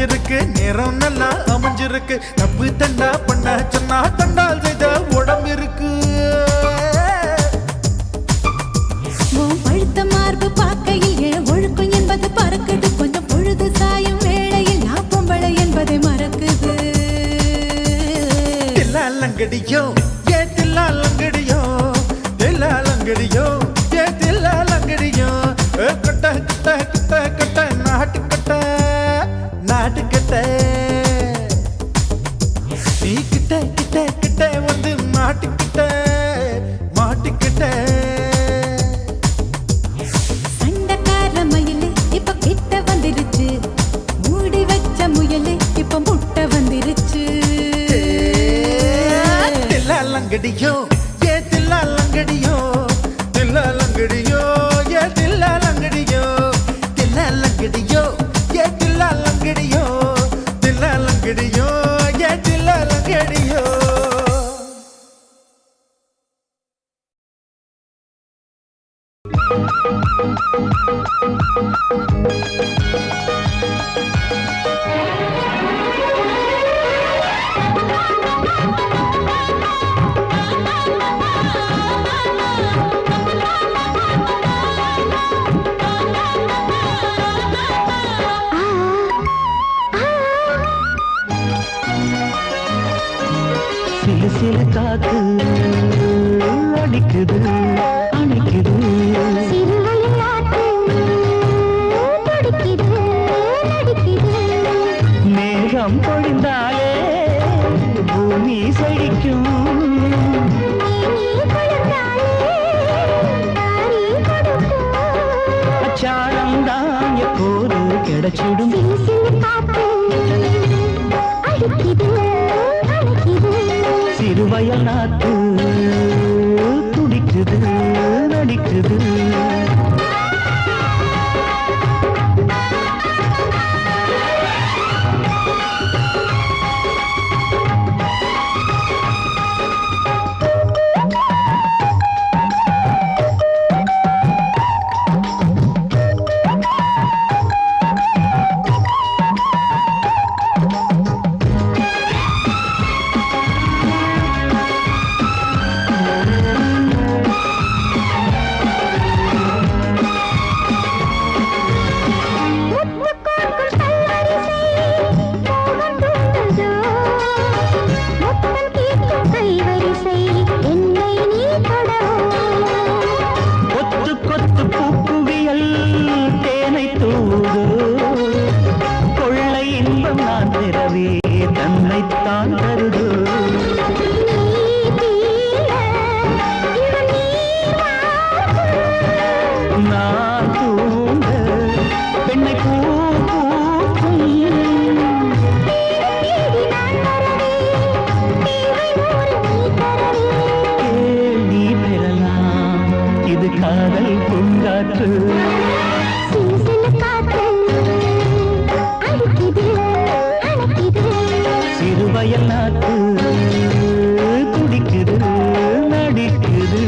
விளைஞ்சிருக்கு நேரம் நல்லா அமைஞ்சிருக்கு தப்பு தண்டா பண்ண சொன்னா தண்டால் செய்த உடம்பு இருக்கு உன் பழுத்த மார்பு பார்க்கையில் என் ஒழுக்கம் என்பது பறக்குது கொஞ்சம் பொழுது சாயும் வேளையில் நான் பொம்பளை என்பதை மறக்குது தில்லாலங்கடியோ ஏ தில்லாலங்கடியோ தில்லாலங்கடியோ ஏ தில்லாலங்கடியோ கட்ட கட்ட கட்ட கட்ட நாட்டுக்கட்ட நாட்டுக்கட்ட நீ கிட்ட கிட்ட கிட்ட வந்து மாட்டிக்கிட்ட மாட்டிக்கிட்ட சண்டைக்கார மயிலு இப்ப கிட்ட வந்துருச்சு மூடி வச்ச முயலு இப்ப முட்டை வந்துருச்சு தில்லாலங்கடியோ ஏ தில்லாலங்கடியோ தில்லாலங்கடியோ ஏ தில்லாலங்கடியோ தில்லாலங்கடியோ ஏ தில்லாலங்கடியோ தில்லாலங்கடியோ ஏ தில்லாலங்கடியோ சிலு சிலு காத்து அடிக்குது அணைக்குது மேகம் பொழிந்தாலே பூமி செழிக்கும் அச்சாரம் தான் எப்போது கிடைச்சிடும் சிறுவயல் நாத்து துடிக்குது நடிக்குது தன்னைத்தான் தருது நான் தூங்க பெண்ணை பூ பூக்கும் நீ பெறலாம் இது காதல் பூங்காற்று சிறுவயல் நாத்து துடிக்குது நடிக்குது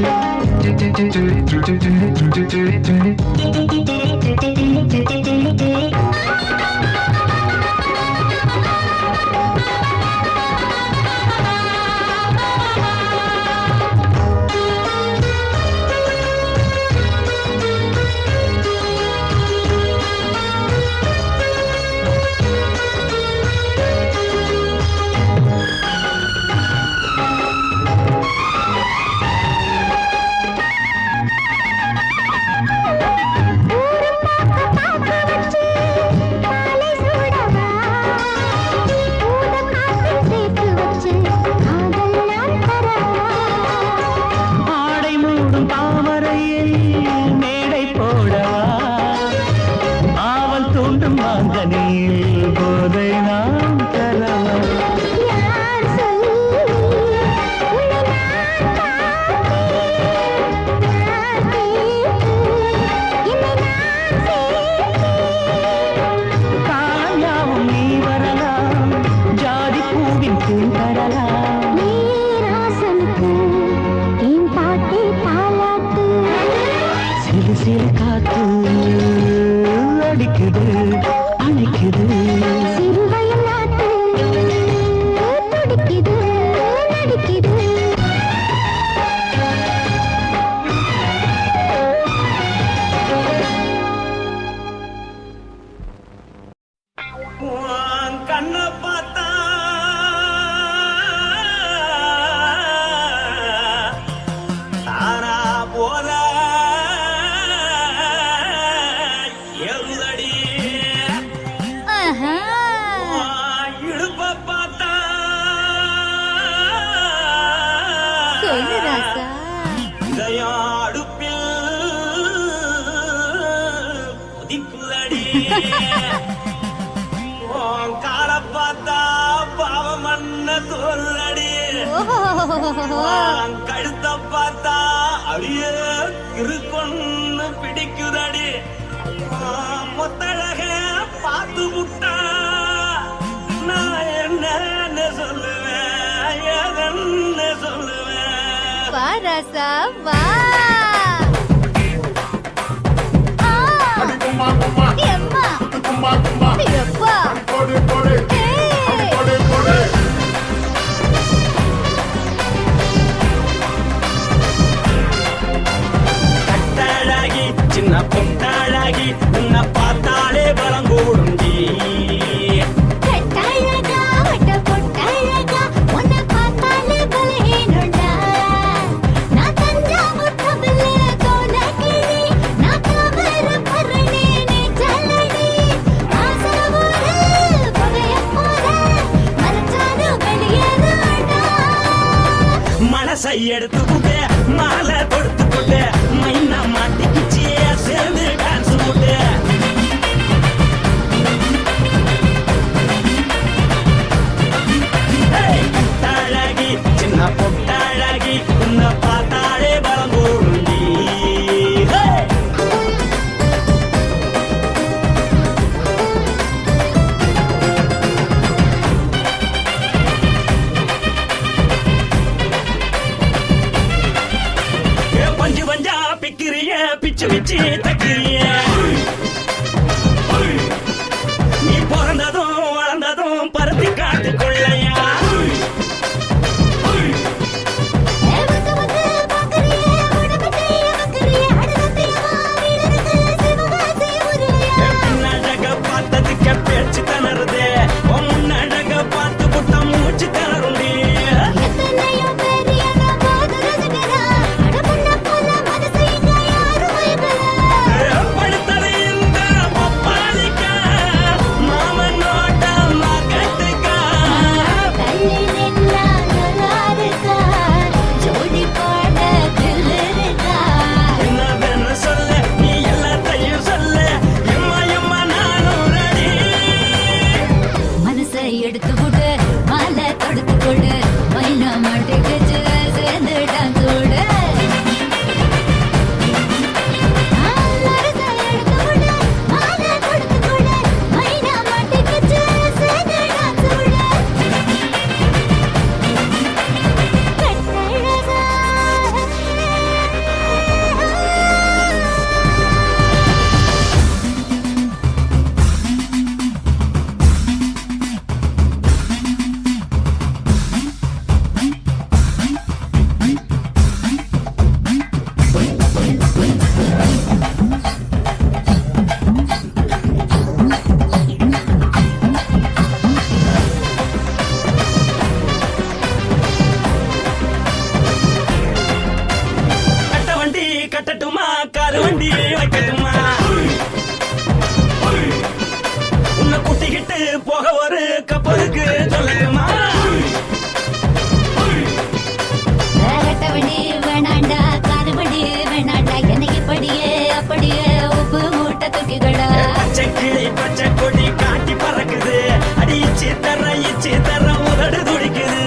உன் கண்ணை பார்த்தா தானா போத எழுதடி உன் இடுப்பை பார்த்தா சொல்லு ராசா. இதயம் அடுப்பில் கொதிக்குதடி உன் காலை பார்த்தா பாவம் மண்ண தோல்றடி உன் கழுத்தை பார்த்தா அப்படியே இருக்குன்னு பிடிக்குதடி உன் முத்தழக பார்த்து விட்டா நான் என்ன சொல்லுவேன் ஏதென்ன சொல்லுவேன் வா ராசா வா. எம்மா. எப்பா. ஏய். கட்டழகி சின்ன பொட்டழகி உன்னை பார்த்தாலே பலம் கூடுண்டி கட்டழகா, வட்ட பொட்டழகா, உன்னை பார்த்தாலே பலஹீனம்டா. நான் தஞ்சாவூர் தவில கோலக்கிளி, நான் காவர பரணி நீச்சலடி. ஆசரவூரு புகையப் போல, மறைச்சாலும் வெளியேறாடா. மனசை எடுத்துக்கிட்டு மாலை கொடுத்துக்கிட்டு மைனா மாட்டிக்கிச்சு சேர்ந்து டான்ஸ் போட்டு கட்டழகி சின்ன பொட்டழகி உன்னை பார்த்தாலே பலம் கூடுண்டி பஞ்சு பஞ்சா பிக்கிறிய பிச்சு பிச்சு தக்கிறிய நீ பிறந்ததும் வளர்ந்ததும் பருத்தி காட்டு கொள்ளையா வந்து வந்து பார்க்கறியே, உடம்பத்தையே வைக்கறியே, அடலத்தையமா வீரருக்கு சிவகாசி உருளையா. பின்னழக பார்த்ததுக்கு பேச்சு தளருது உன் முன்னழக பார்த்து புட்ட மூச்சு தளருண்டி எத்தனையோ பேர் என்ன போது ரசிக்கிறா, அட பொண்ண போல மனசை இங்க யாரும் வைக்கல. படுத்தது இந்த பப்பாளிக்கா மாமன் நோட்ட மகட்டுக்கா தள்ளி நின்னா நல்லா இருக்கா, ஜோடி பாட தில் இருக்கா. என்னவென்னு சொல்ல நீ எல்லாத்தையும் சொல்ல எம்மா எம்மா நானும் ரெடி மனசை எடுத்து விடு, மாலை தொடுத்து கொடு, மைனா மாட்டுக்குச்சு சேர்ந்து டான்ஸ் விடு. மனசை எடுத்து விடு, மாலை தொடுத்து கொடு, மைனா மாட்டுக்குச்சு சேர்ந்து டான்ஸ் விடு. கட்டழகா. கட்ட வண்டி கட்டட்டுமா காரு வண்டி வைக்கட்டுமா உன்னை கூட்டிக்கிட்டு போக ஒரு கப்பலுக்கு சொல்லட்டுமா கட்டவண்டி வேணாண்டா, காதுபடி வேணாண்டா, எனக்கு இப்படியே அப்படியே உப்பு மூட்டை தூக்கிக்கடா. பச்சை கிளி பச்சை கொடி காட்டி பறக்குது அடி இச்சி தர உதடு துடிக்குது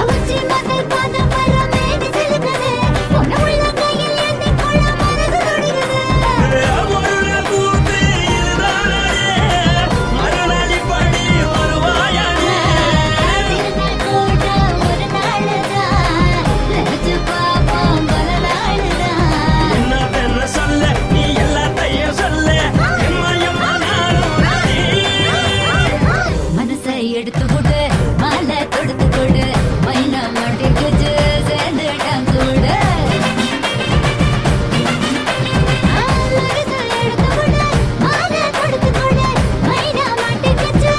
உச்சி மகள் பாதம் வர மேனி சிலுக்குது, பொண்ணு உள்ள கையில் ஏந்தி கொள்ள மனசு துடிக்குது. ஒரு நாள் கூத்து இதுதானே மறுநாள் படி வருவாயானே திருநாள் கூட ஒரு நாளுதான், நினைச்சு பார்ப்போம் பல நாளுதான். என்னவென்னு சொல்ல நீ எல்லாத்தையும் சொல்ல எம்மா எம்மா நானும் ரெடி மனசை எடுத்து விடு, மாலை தொடுத்து கொடு, மைனா மாட்டிக்குச்சு சேர்ந்து டான்ஸ் விடு. மனசை எடுத்து விடு, மாலை தொடுத்து கொடு, மைனா மாட்டிக்குச்சு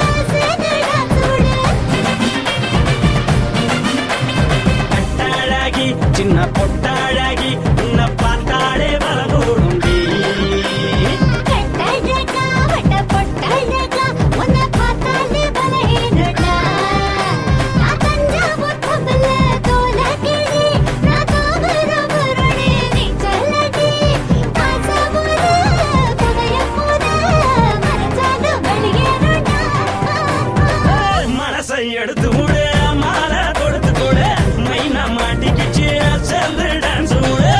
எடுத்து விடு மாலை கொடுத்து கொடு மைனா மாட்டிக்கிச்சு சேர்ந்து டான்ஸ் விடு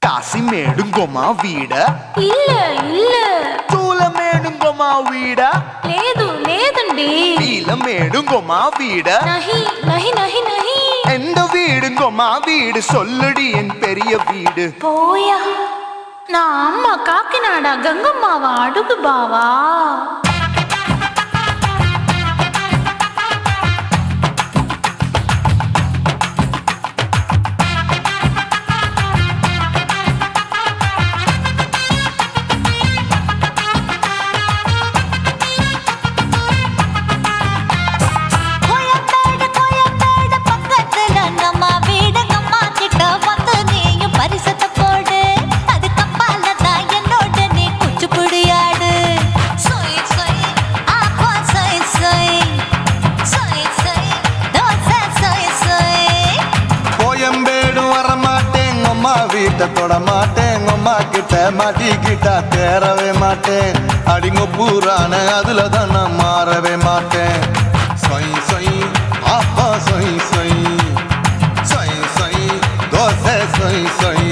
కాశీమేడుంగోమా వీడ இல்ல இல்ல తూలమేడుంగోమా వీడ లేదండి నీలమేడుంగోమా వీడ நஹி நஹி நஹி நஹி எந்த வீடுங்கோமா வீடு சொல்லுடி என் பெரிய வீடு போயா நான் அம்மா காக்கிநாடா கங்கம்மாவா அடுகு பாவா தொட மாட்டேன் அம்மா கிட்ட மாட்டிக்கிட்டா தேரவே மாட்டேன் அடிங்க பூரான அதுல தான் நான் மாறவே மாட்டேன் சொய் சொய் அப்பா சொய் சொய் சொய் சொய் தோசை சொய் சொய்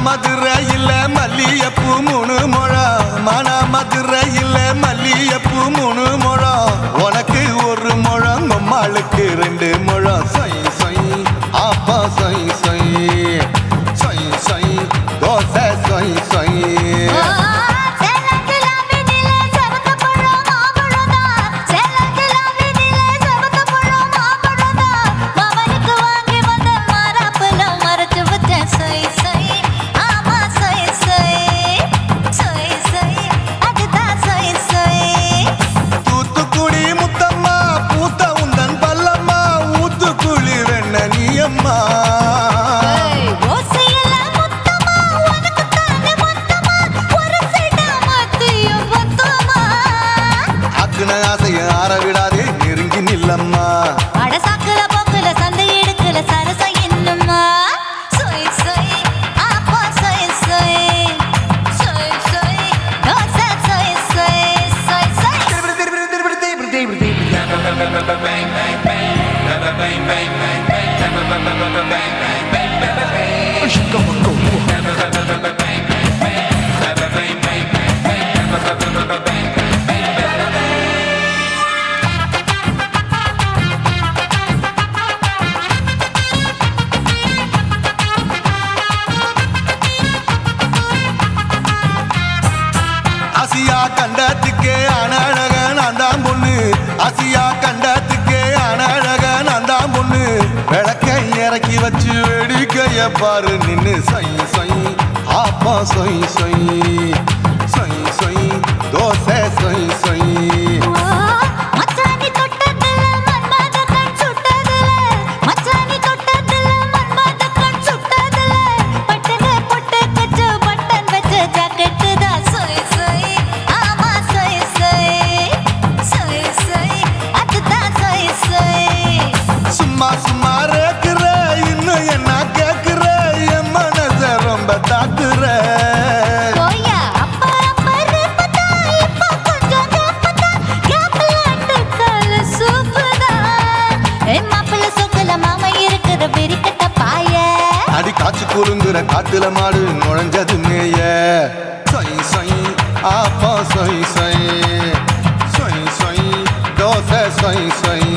மதுரையில் மல்லியப்பூ 3 முழம் மன மதுரையில் மல்லியப்பூ 3 முழம் உனக்கு 1 முழம் அம்மாளுக்கு 2 முழம் சொய் சொய் அப்பா சொய் சொய் சொய் சொய் தோசை சொய் சொய் விடாதே நெருங்கி நில்லம்மா அடசாக்குல போக்குல சந்தை எடுக்கல சரச என்னம்மா சொய் சொய் அப்பா சொய் சொய் சொய் சொய் தோசை சொய் சொய் சொய் சொய் கண்டத்துக்கே அனழக நான் தான் பொண்ணு ஆசியா கண்டத்துக்கே அனழக நான் தான் பொண்ணு விளக்கை இறக்கி வச்சு வேடிக்கைய பாரு நின்னு சொய் சொய் ஆப்பா சொய் சொய் சொய் சொய் தோசை சொய் சொய் சும்மா ரேக்குற இன்னும் என்ன கேக்குற என் மனச ரொம்ப தாக்குற அடி காய்ச்சி குறுங்குற காட்டுல மாடு நுழைஞ்சது மேய சொய் சொய் ஆப்பா சொய் சொய் சொய் சொய் தோசை சொய் சொய்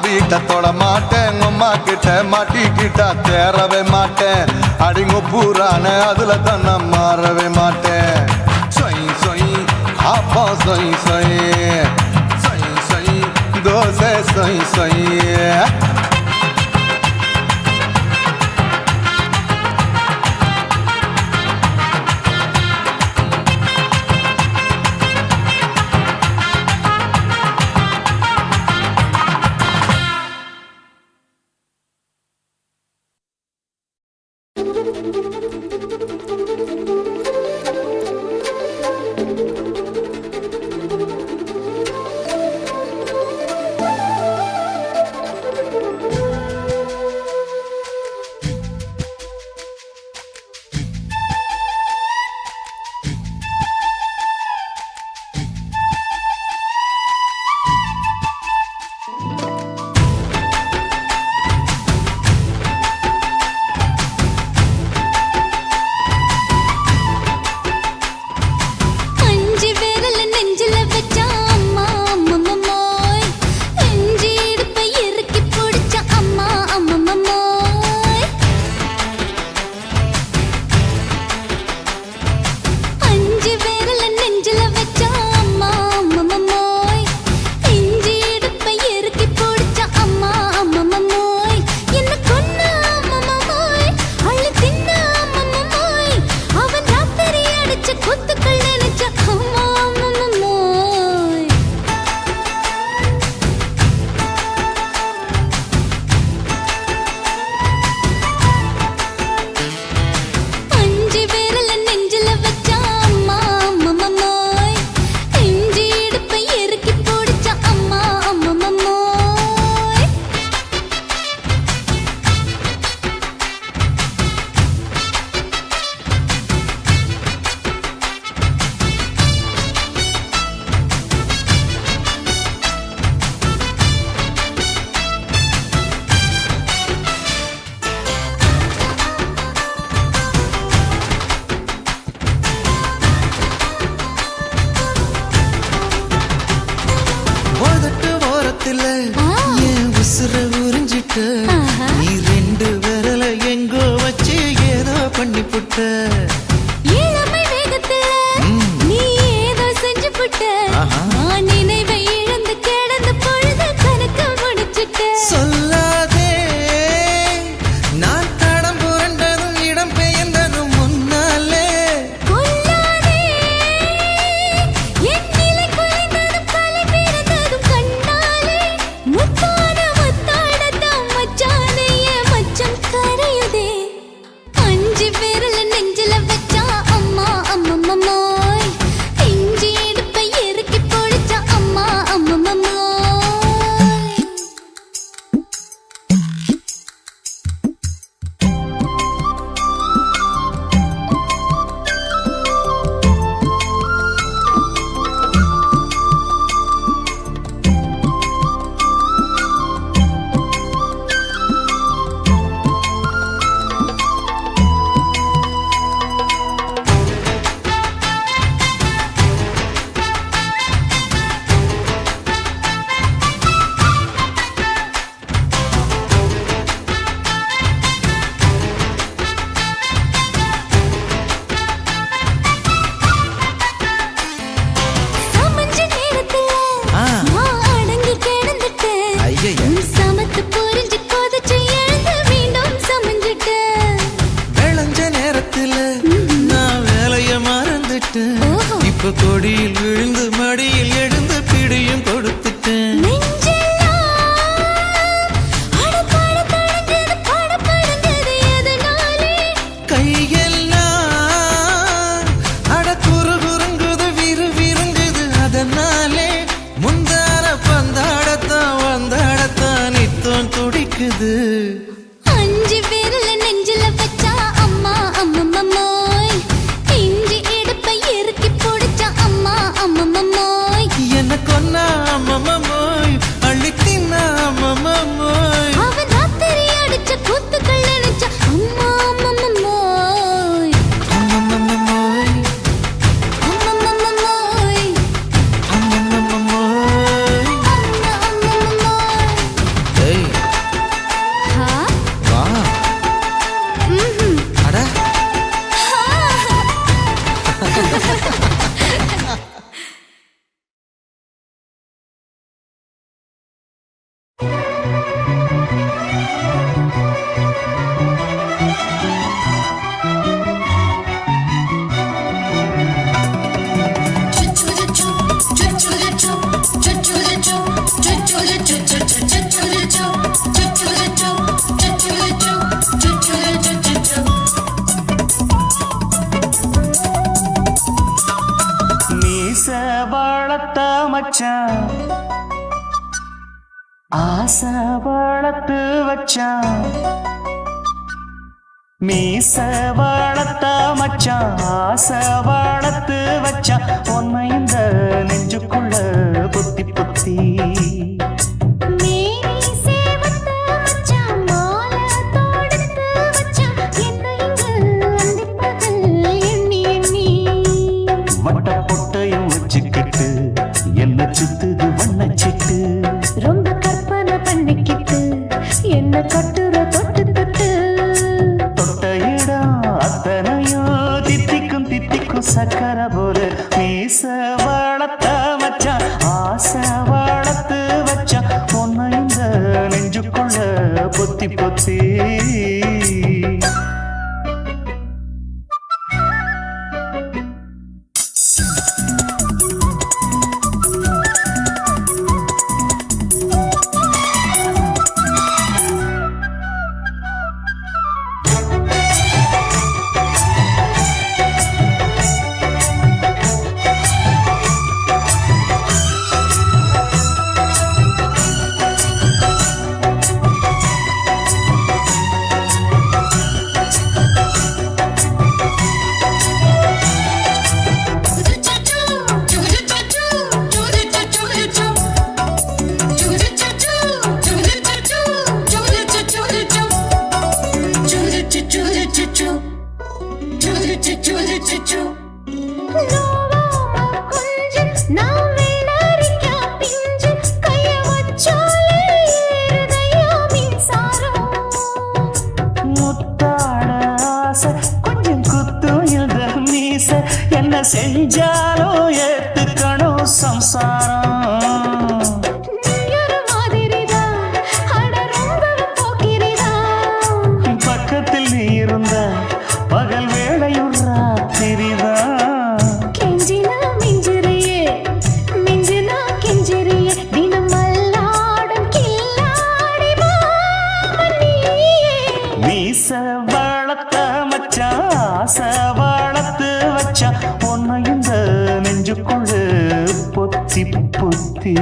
வீட்டை தொட மாட்டேன் அம்மா கிட்ட மாட்டிக்கிட்டா தேரவே மாட்டேன் அடிங்க பூரான அதுல தான் நான் மாறவே மாட்டேன் சொய் சொய் அப்பா சொய் சொய் சொய் சொய் தோசை சொய் சொய் நீ ரெண்டு விரல எங்கோ வச்சு ஏதோ பண்ணி புட்ட இளமை வேகத்துல நீ ஏதோ செஞ்சு புட்ட நான் நினைவை இழந்து கிடந்த பொழுது கணக்கு முடிச்சிட்ட சொல்லாதே நான் தடம் புரண்டதும் இடம் பெயர்ந்ததும் முன்னாலே கொல்லாதே என் நிலை குலைந்ததும் கலை பிறந்ததும் கண்ணாலே முத்தான முத்தாடத்தான் மச்சானைய மச்சம் கரையுதே அஞ்சு விரல நெஞ்சில வச்சா அம்மா அம்மம்மோய் இஞ்சி இடுப்பை இறுக்கி பொடிச்சா அம்மா அம்மம்மோய் சமஞ்ச நேரத்துல நான் அடங்கி கிடந்துட்டேன் ஐயைய. சமத்து புரிஞ்சு கொதிச்சு எழுந்து மீண்டும் சமஞ்சிட்டேன் விளைஞ்ச நேரத்துல நான் வேலைய மறந்துட்டேன் ஓஹோ. இப்ப கொடியில் விழுந்து மடியில் எழுந்து பிடியும் கொடுத்துட்டேன் நெஞ்செல்லாம் அடப்பாட தடஞ்சது படபடஞ்சது எதனாலே கையெல்லாம் அட குறுகுறுங்குது விறுவிறுங்குது அதனாலே முந்தான பந்தாடத்தான் வந்தாடத்தான் நித்தம் துடிக்குது அஞ்சு விரல நெஞ்சில வச்சா அம்மா அம்மம்மோய் இஞ்சி இடுப்பை இறுக்கி பொடிச்சா அம்மா அம்மம்மோய் மச்சான் ஆசை வளர்த்து வச்சான் மீச வளர்த்த மச்சான் ஆசை வளர்த்து வச்சான் உன்னை இந்த நெஞ்சுக்குள்ள புத்தி புத்தி மேனி சேவத்த மச்சான் மாலை தொடுத்து வச்சான் என்ன இங்கு அந்திப்பகல் எண்ணி எண்ணி வட்ட பொட்டையும் வச்சுக்கிட்டு என்ன சுத்துது வண்ணச்சிட்டு ரொம்ப கற்பனை பண்ணிக்கிட்டு என்ன கட்டுற தொட்டு தொட்டு தொட்ட இடம் அத்தனையும் தித்திக்கும் தித்திக்கும் சக்கர போல மீச வளர்த்த மச்சான் ஆசை வளர்த்து வச்சான் உன்னை இந்த நெஞ்சுக்குள்ள பொத்தி பொத்தி என்ன செஞ்சாலும் ஏத்துக்கணும் சம்சாரம் பக்கத்தில் நீ இருந்த பகல் வேளையும் ராத்திரிதான் கெஞ்சினா மிஞ்சிறியே மிஞ்சினா கெஞ்சிறியே தினம் மல்லாடும் கில்லாடி மாமணியே மீச வளர்த்த மச்சான் ஆசை வளர்த்து வச்சான் உன்னை இந்த நெஞ்சுக்குள்ள பொத்தி பொத்தி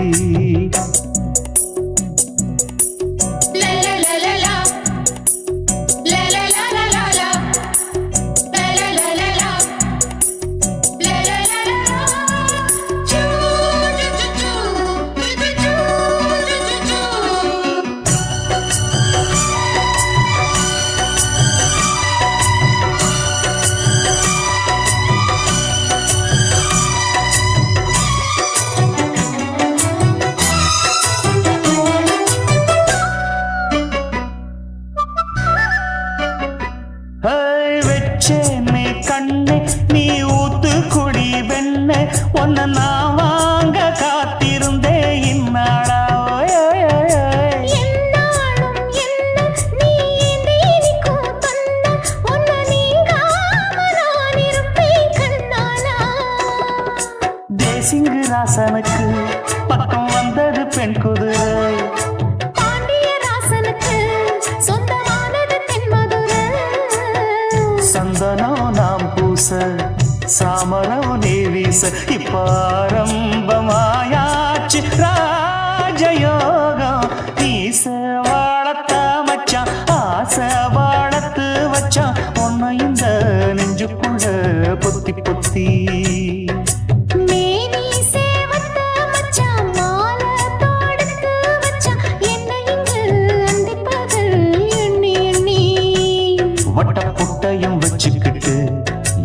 வச்சேனே கண்ணே நீ ஊத்து குடி வெண்ணே உன்னை நான் வாங்க காத்திருந்தே இந்நாளா என்னாலும் என்ன நீ நீதிக்கும் தந்த உன்னை நீங்காம நான் இருப்பேன் கண்ணாலா தேசிங்கு ராசனுக்கு பக்கம் வந்தது பெண் குதிரை பாண்டிய ராசனுக்கு சொந்தமானது தென்மதுரை சந்தனம் நாம் பூச சாமரம் நீ வீச இப்ப ஆரம்பமாயாச்சு ராஜயோகம் நீச வளர்த்த மச்சான் ஆசை வளர்த்து வச்சான் உன்னை இந்த நெஞ்சுக்குள்ள பொத்தி பொத்தி மேனி சேவத்த மச்சான் மாலை தொடுத்து வச்சான் என்ன இங்கு அந்திப்பகல் எண்ணி எண்ணி வட்ட பொட்டையும் வச்சுக்கிட்டு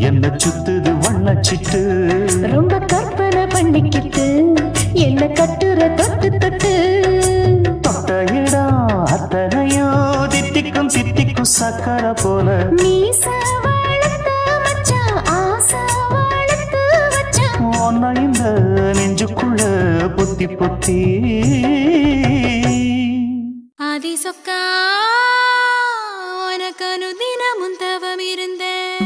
என்ன சுத்துது வண்ணச்சிட்டு ரொம்ப கற்பனை பண்ணிக்கிட்டு என்ன கட்டுற தொட்டு தொட்டு தொட்ட இடம் அத்தனையும் தித்திக்கும் தித்திக்கும் சக்கர போல மீச வளர்த்த மச்சான் ஆசை வளர்த்து வச்சான் உன்னை இந்த நெஞ்சுக்குள்ள பொத்தி பொத்தி ஆதி சொக்கா உனக்கு அனுதினமும் தவம் இருந்தேன்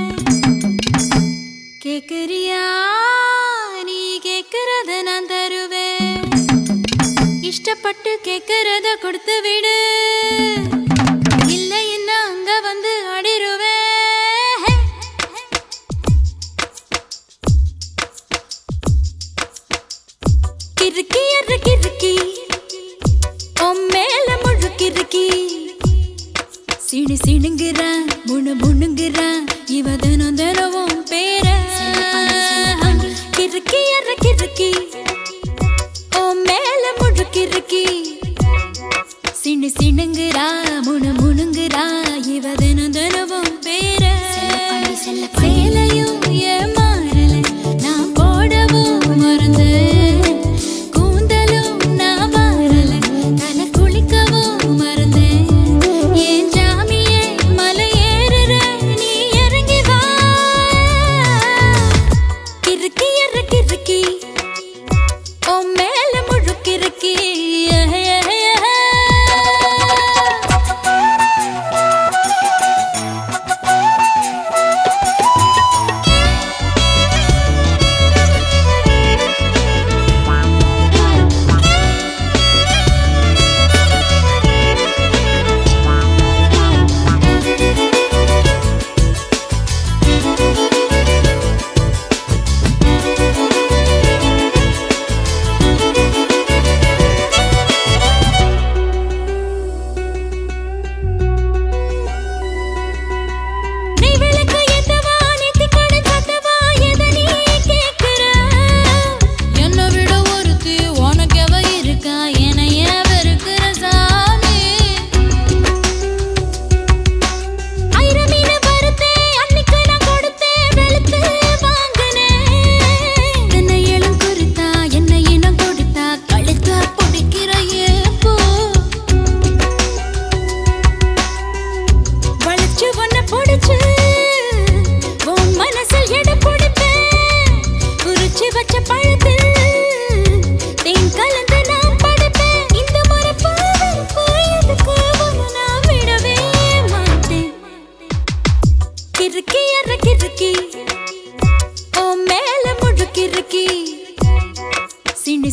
கேக்குறியா நீ கேக்குறத நான் தருவேன் இஷ்டப்பட்டு கேக்குறத கொடுத்து விடு இல்லை என்ன அங்க வந்து அடிருவேன் கிறு முணு முணுங்குறான் இவ தினம் தினவும் பேர கிறுக்கி அற கிறுக்கி ஓ மேல முழுக்கிறுக்கி சினு சினுங்குறா முணு முணுங்குறா இவ தினம் தினவும் பேர சேலையும் ஏமாறல நான் போடவும் மறந்து கூந்தலும் நான் மாறல தலை குளிக்கவும் மறந்தேன் ஏன் ஜாமியே மலை ஏறுற நீ இறங்கி வா கிறுக்கி அற கிறுக்கி ஓ மேல முழுக்கிறுக்கி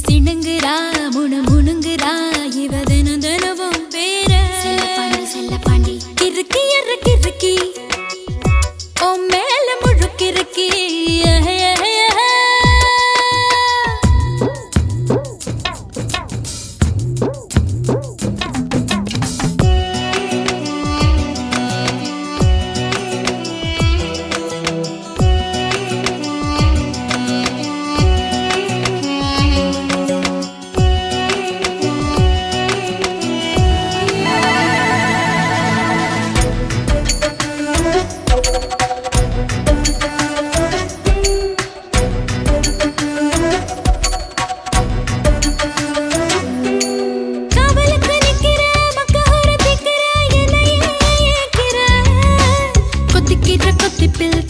சினுங்குறா முணு முணுங்குறா இவ தினம் தினவும் பேர செல்லப்பாண்டி கிறுக்கி அற கிறுக்கி ஓ மேல முழுக்கிறுக்கி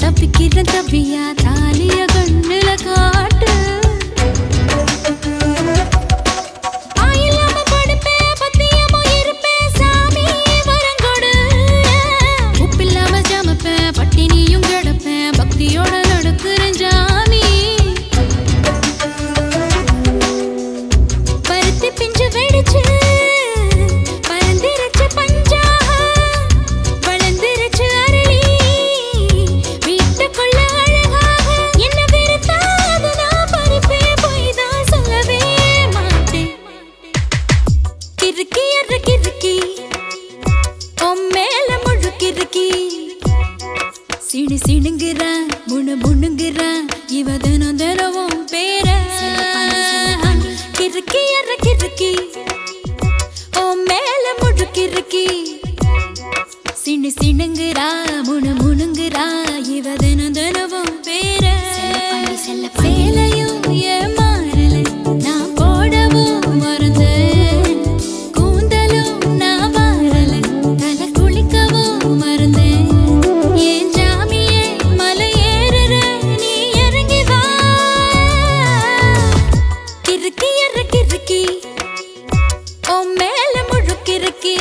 தப்பிக்கிற தப்பியா தாலிய கண்ணுல காட்டு ஆயில்லாம படுப்பேன் பத்தியமும் இருப்பேன் சாமி வரங்கொடு உப்பில்லாம ஜமப்பேன் பட்டினியும் கிடப்பேன் பக்தியோட நடக்குறேன் ஜாமி பருத்தி பிஞ்சு வெடிச்சு பறந்திருச்சு பஞ்சா வளர்ந்திருச்சு அரளி என்ன வெறுத்தாது நான் பறிப்பே போய்தான் சொல்லவே மாட்டேன் கிறுக்கி அற கிறுக்கி ஓ மேல முழுக்கிறுக்கி சினு சினுங்குறா முணு முணுங்குறா இவ தினம் தினவும் பேர கிறுக்கி அற கிறுக்கி ஓ மேல முழுக்கிறுக்கி சினு சினுங்குறா முணு முணுங்குறா இவ தினம் தினவும் பேர சேலையும் ஏமாறல நான் போடவும் மறந்து கூந்தலும் நான் மாறல தலை குளிக்கவும் மறந்தேன் ஏன் ஜாமியே மலை ஏறுற நீ இறங்கி வா கிறுக்கி அற கிறுக்கி ஓ மேல முழுக்கிறுக்கி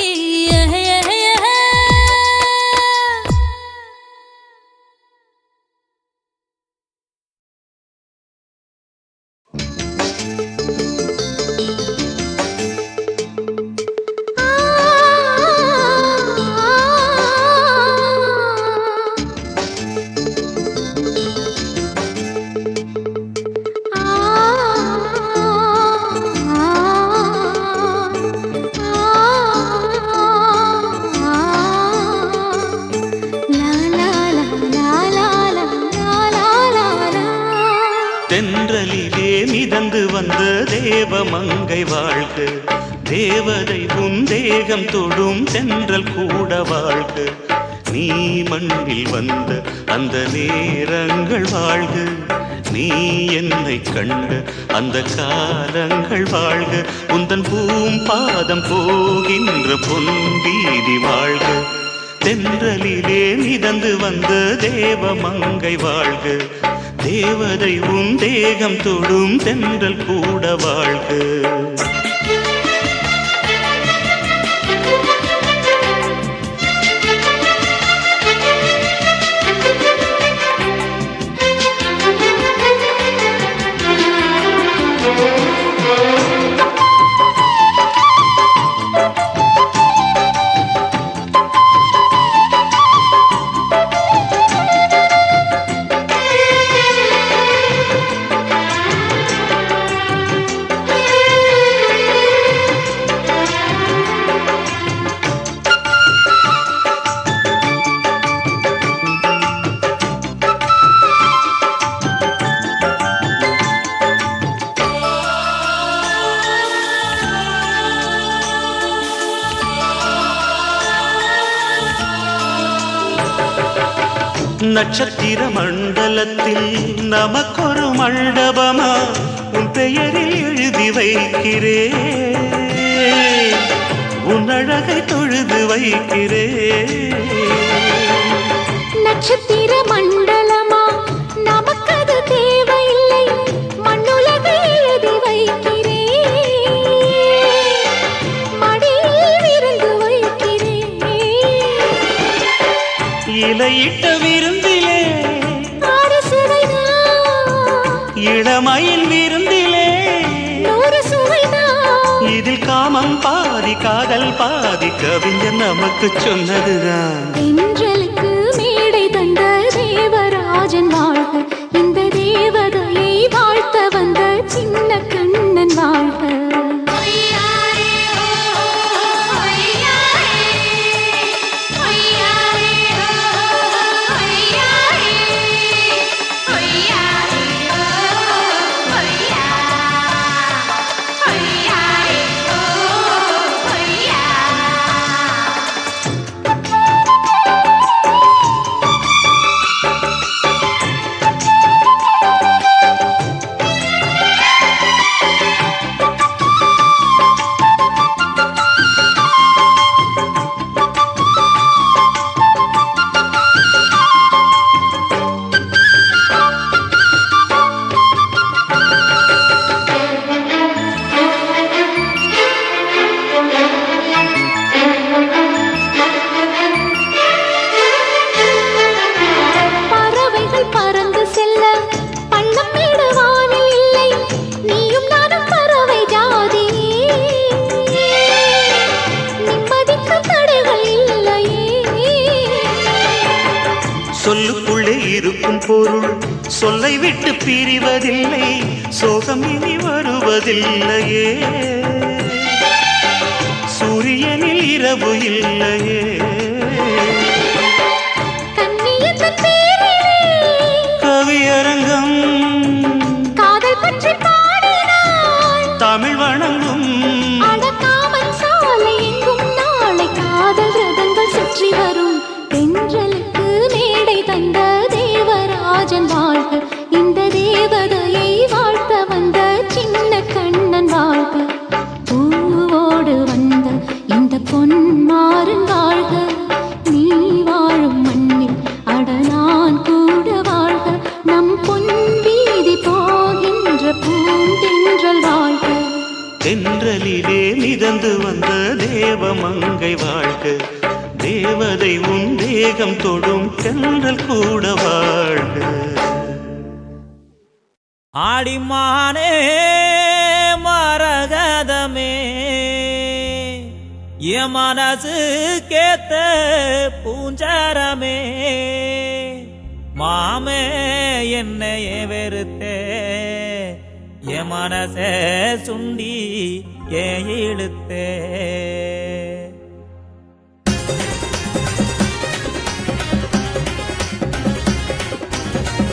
தேவமங்கை வாழ்க, தேவதை உன் தேகம் தொடும் தென்றல் கூட வாழ்க, நீ மண்ணில் வந்த அந்த நேரங்கள் வாழ்க, நீ என்னை கண்ட அந்த காலங்கள் வாழ்க, உந்தன் பூம்பாதம் போகின்ற பொன்வீதி வாழ்க, தென்றலிலே மிதந்து வந்த தேவமங்கை வாழ்க, தேவதை உன் தேகம் தொடும் தென்றல் கூட வாழ்க. நட்சத்திர மண்டலத்தில் நமக்கொரு மண்டபமா உன் பெயரில் எழுதி வைக்கிறேன், உன் அழகை தொழுது வைக்கிறேன். நட்சத்திர மண்டலமா நமக்கது தேவையில்லை, மண்ணுலகை எழுதி வைக்கிறேன், மடியில் விருந்து வைக்கிறேன். இலையிட்ட விருந்திலே ஆறு சுவைதான், இளமையில் விருந்திலே நூறு சுவைதான். இதில் காமம் பாதி காதல் பாதி கவிஞர் நமக்கு சொன்னதுதான். தென்றலுக்கு மேடை தந்த தேவராஜன் வாழ்க, இந்த தேவதையை வாழ்த்த வந்த சின்ன கண்ணன் வாழ்க. சொல்லுக்குள்ளே இருக்கும் பொருள் சொல்லை விட்டு பிரிவதில்லை, சோகம் இனி வருவதில்லையே, சூரியனில் இரவு இல்லையே. கவியரங்கம் காதல் பற்றி பாடினாள், தமிழ் வணங்கும் அடக்காமல் சாலை எங்கும் நாளை காதல் ரதங்கள் சுற்றி வரும். தென்றலுக்கு மேடை தந்த தேவராஜன் வாழ்க, இந்த தேவதையை வாழ்த்த வந்த சின்ன கண்ணன் வாழ்க, பூவோடு வந்த இந்த பொன்மாறன் வாழ்க, நீ வாழும் மண்ணில் அட நான் கூட வாழ்க, நம் பொன் வீதி போகின்ற பூந்தென்றல் வாழ்க. தென்றலிலே மிதந்து வந்த தேவமங்கை வாழ்க, தேவதை உன் தேகம் தொடும் தென்றல் கூட வாழ்க. ஆடிமானே மரகதமே என் மனசு கேத்த பூஞ்சரமே, மாமே என்னைய வெறுத்தே என் மனசே சுண்டி ஏன் இழுத்தே.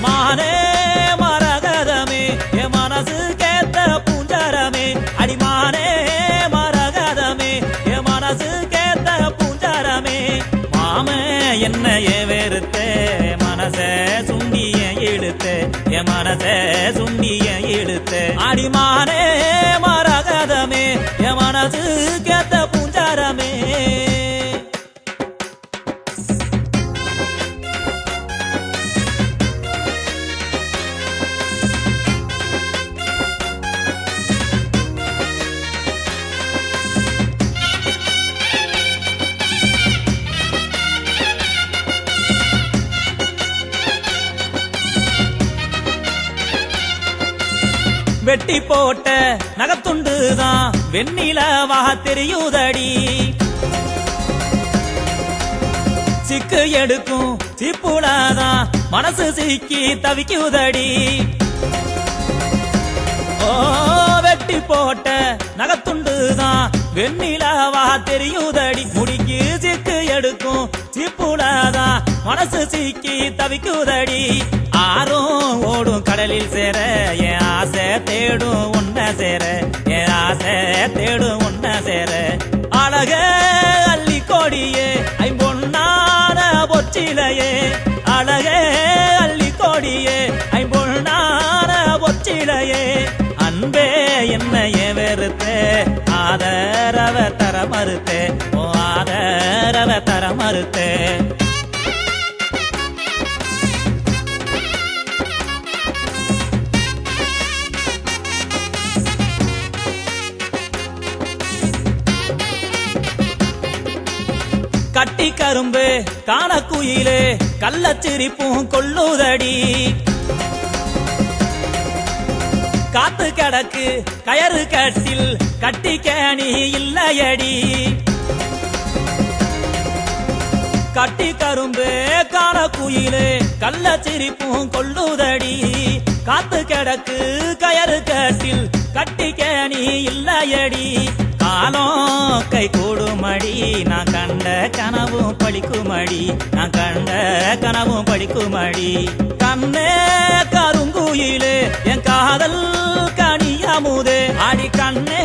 மானே மரகதமே என் மனசு கேத்த பூஞ்சரமே, என் மனச சுண்டிய இழுத்த அடிமானே மரகதமே என் மனசு கேத்த பூஞ்சாரமே வெட்டி போட்ட நகத்துண்டுதான் வெண்ணிலவா தெரியுதடி சிக்கு எடுக்கும் சிப்புடாதான் மனசு சிக்கி தவிக்குதடி ஓ வெட்டி போட்ட நகத்துண்டுதான் வெண்ணிலவா தெரியுதடி முடிக்கு சிக்கு எடுக்கும் சிப்புடாதான் மனசு சிக்கி தவிக்குதடி ஆறும் ஓடும் கடலில் சேர என் ஆசை தேடும் உன்ன சேர என் ஆசை தேடும் உன்ன சேர அழக அள்ளி கோடியே ஐம்பொன்னான பொச்சிலையே அழக அள்ளி கோடியே ஐம்பொன்னான பொச்சிலையே அன்பே என்னையே வெறுத்த ஆதரவ தர மறுத்தே ஓ ஆதரவ தர மறுத்தே கட்டி கரும்பு காணக்குயிலே கள்ளச்சிரிப்பும் கொள்ளுதடி காத்து கிடக்கு கயறு கட்டில் கட்டி கேணி இல்லையடி கட்டி கரும்பு காணக்குயிலே கள்ளச்சிரிப்பும் கொள்ளுதடி காத்து கிடக்கு கயறு கட்டில் கட்டி கேணி இல்லையடி காலம் கை கூடுமடி நான் கண்ட கனவும் பழிக்குமடி நான் கண்ட கனவும் பழிக்குமடி கண்ணே கருங்குயிலே என் காதல் கனியாமுதே அடி கண்ணே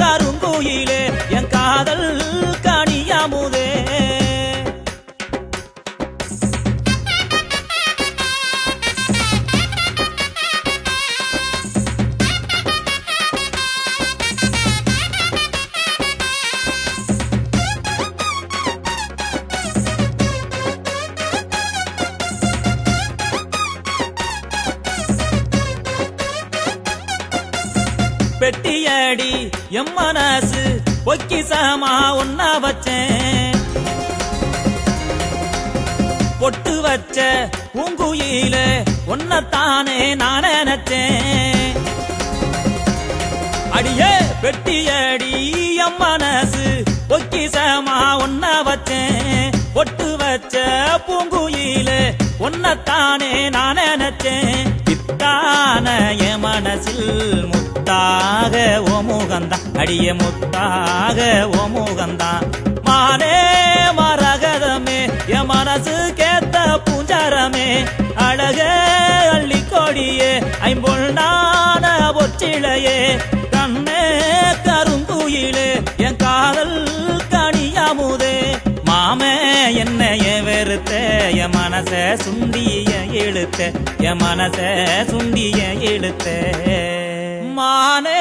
கருங்குயிலே என் காதல் கனியாமுதே பெட்டியடி எம் மனசு பொக்கிசமா ஒன்னா வச்சேன் பொட்டு வச்ச பூங்குயில ஒன்னத்தானே நான் நினைச்சேன் அடியே பெட்டியடி எம் மனசு பொக்கிசமா ஒன்னா வச்சேன் பொட்டு வச்ச பூங்குயில ஒன்னத்தானே நான் நினைச்சேன் பித்தான என் மனசில் முத்தாக ஓ முகந்தான் அடிய முத்தாக ஓ முகந்தான் மானே மரகதமே என் மனசு கேத்த பூஞ்சாரமே அழக அள்ளி கொடியே ஐம்பொன்னான பொச்சிலையே கண்ணே கருங்குயிலே என் காதல் கனியாமுதே மாமே என்னைய வெறுத்த என் மனச சுண்டிய இழுத்த என் மனச சுண்டிய இழுத்த மானே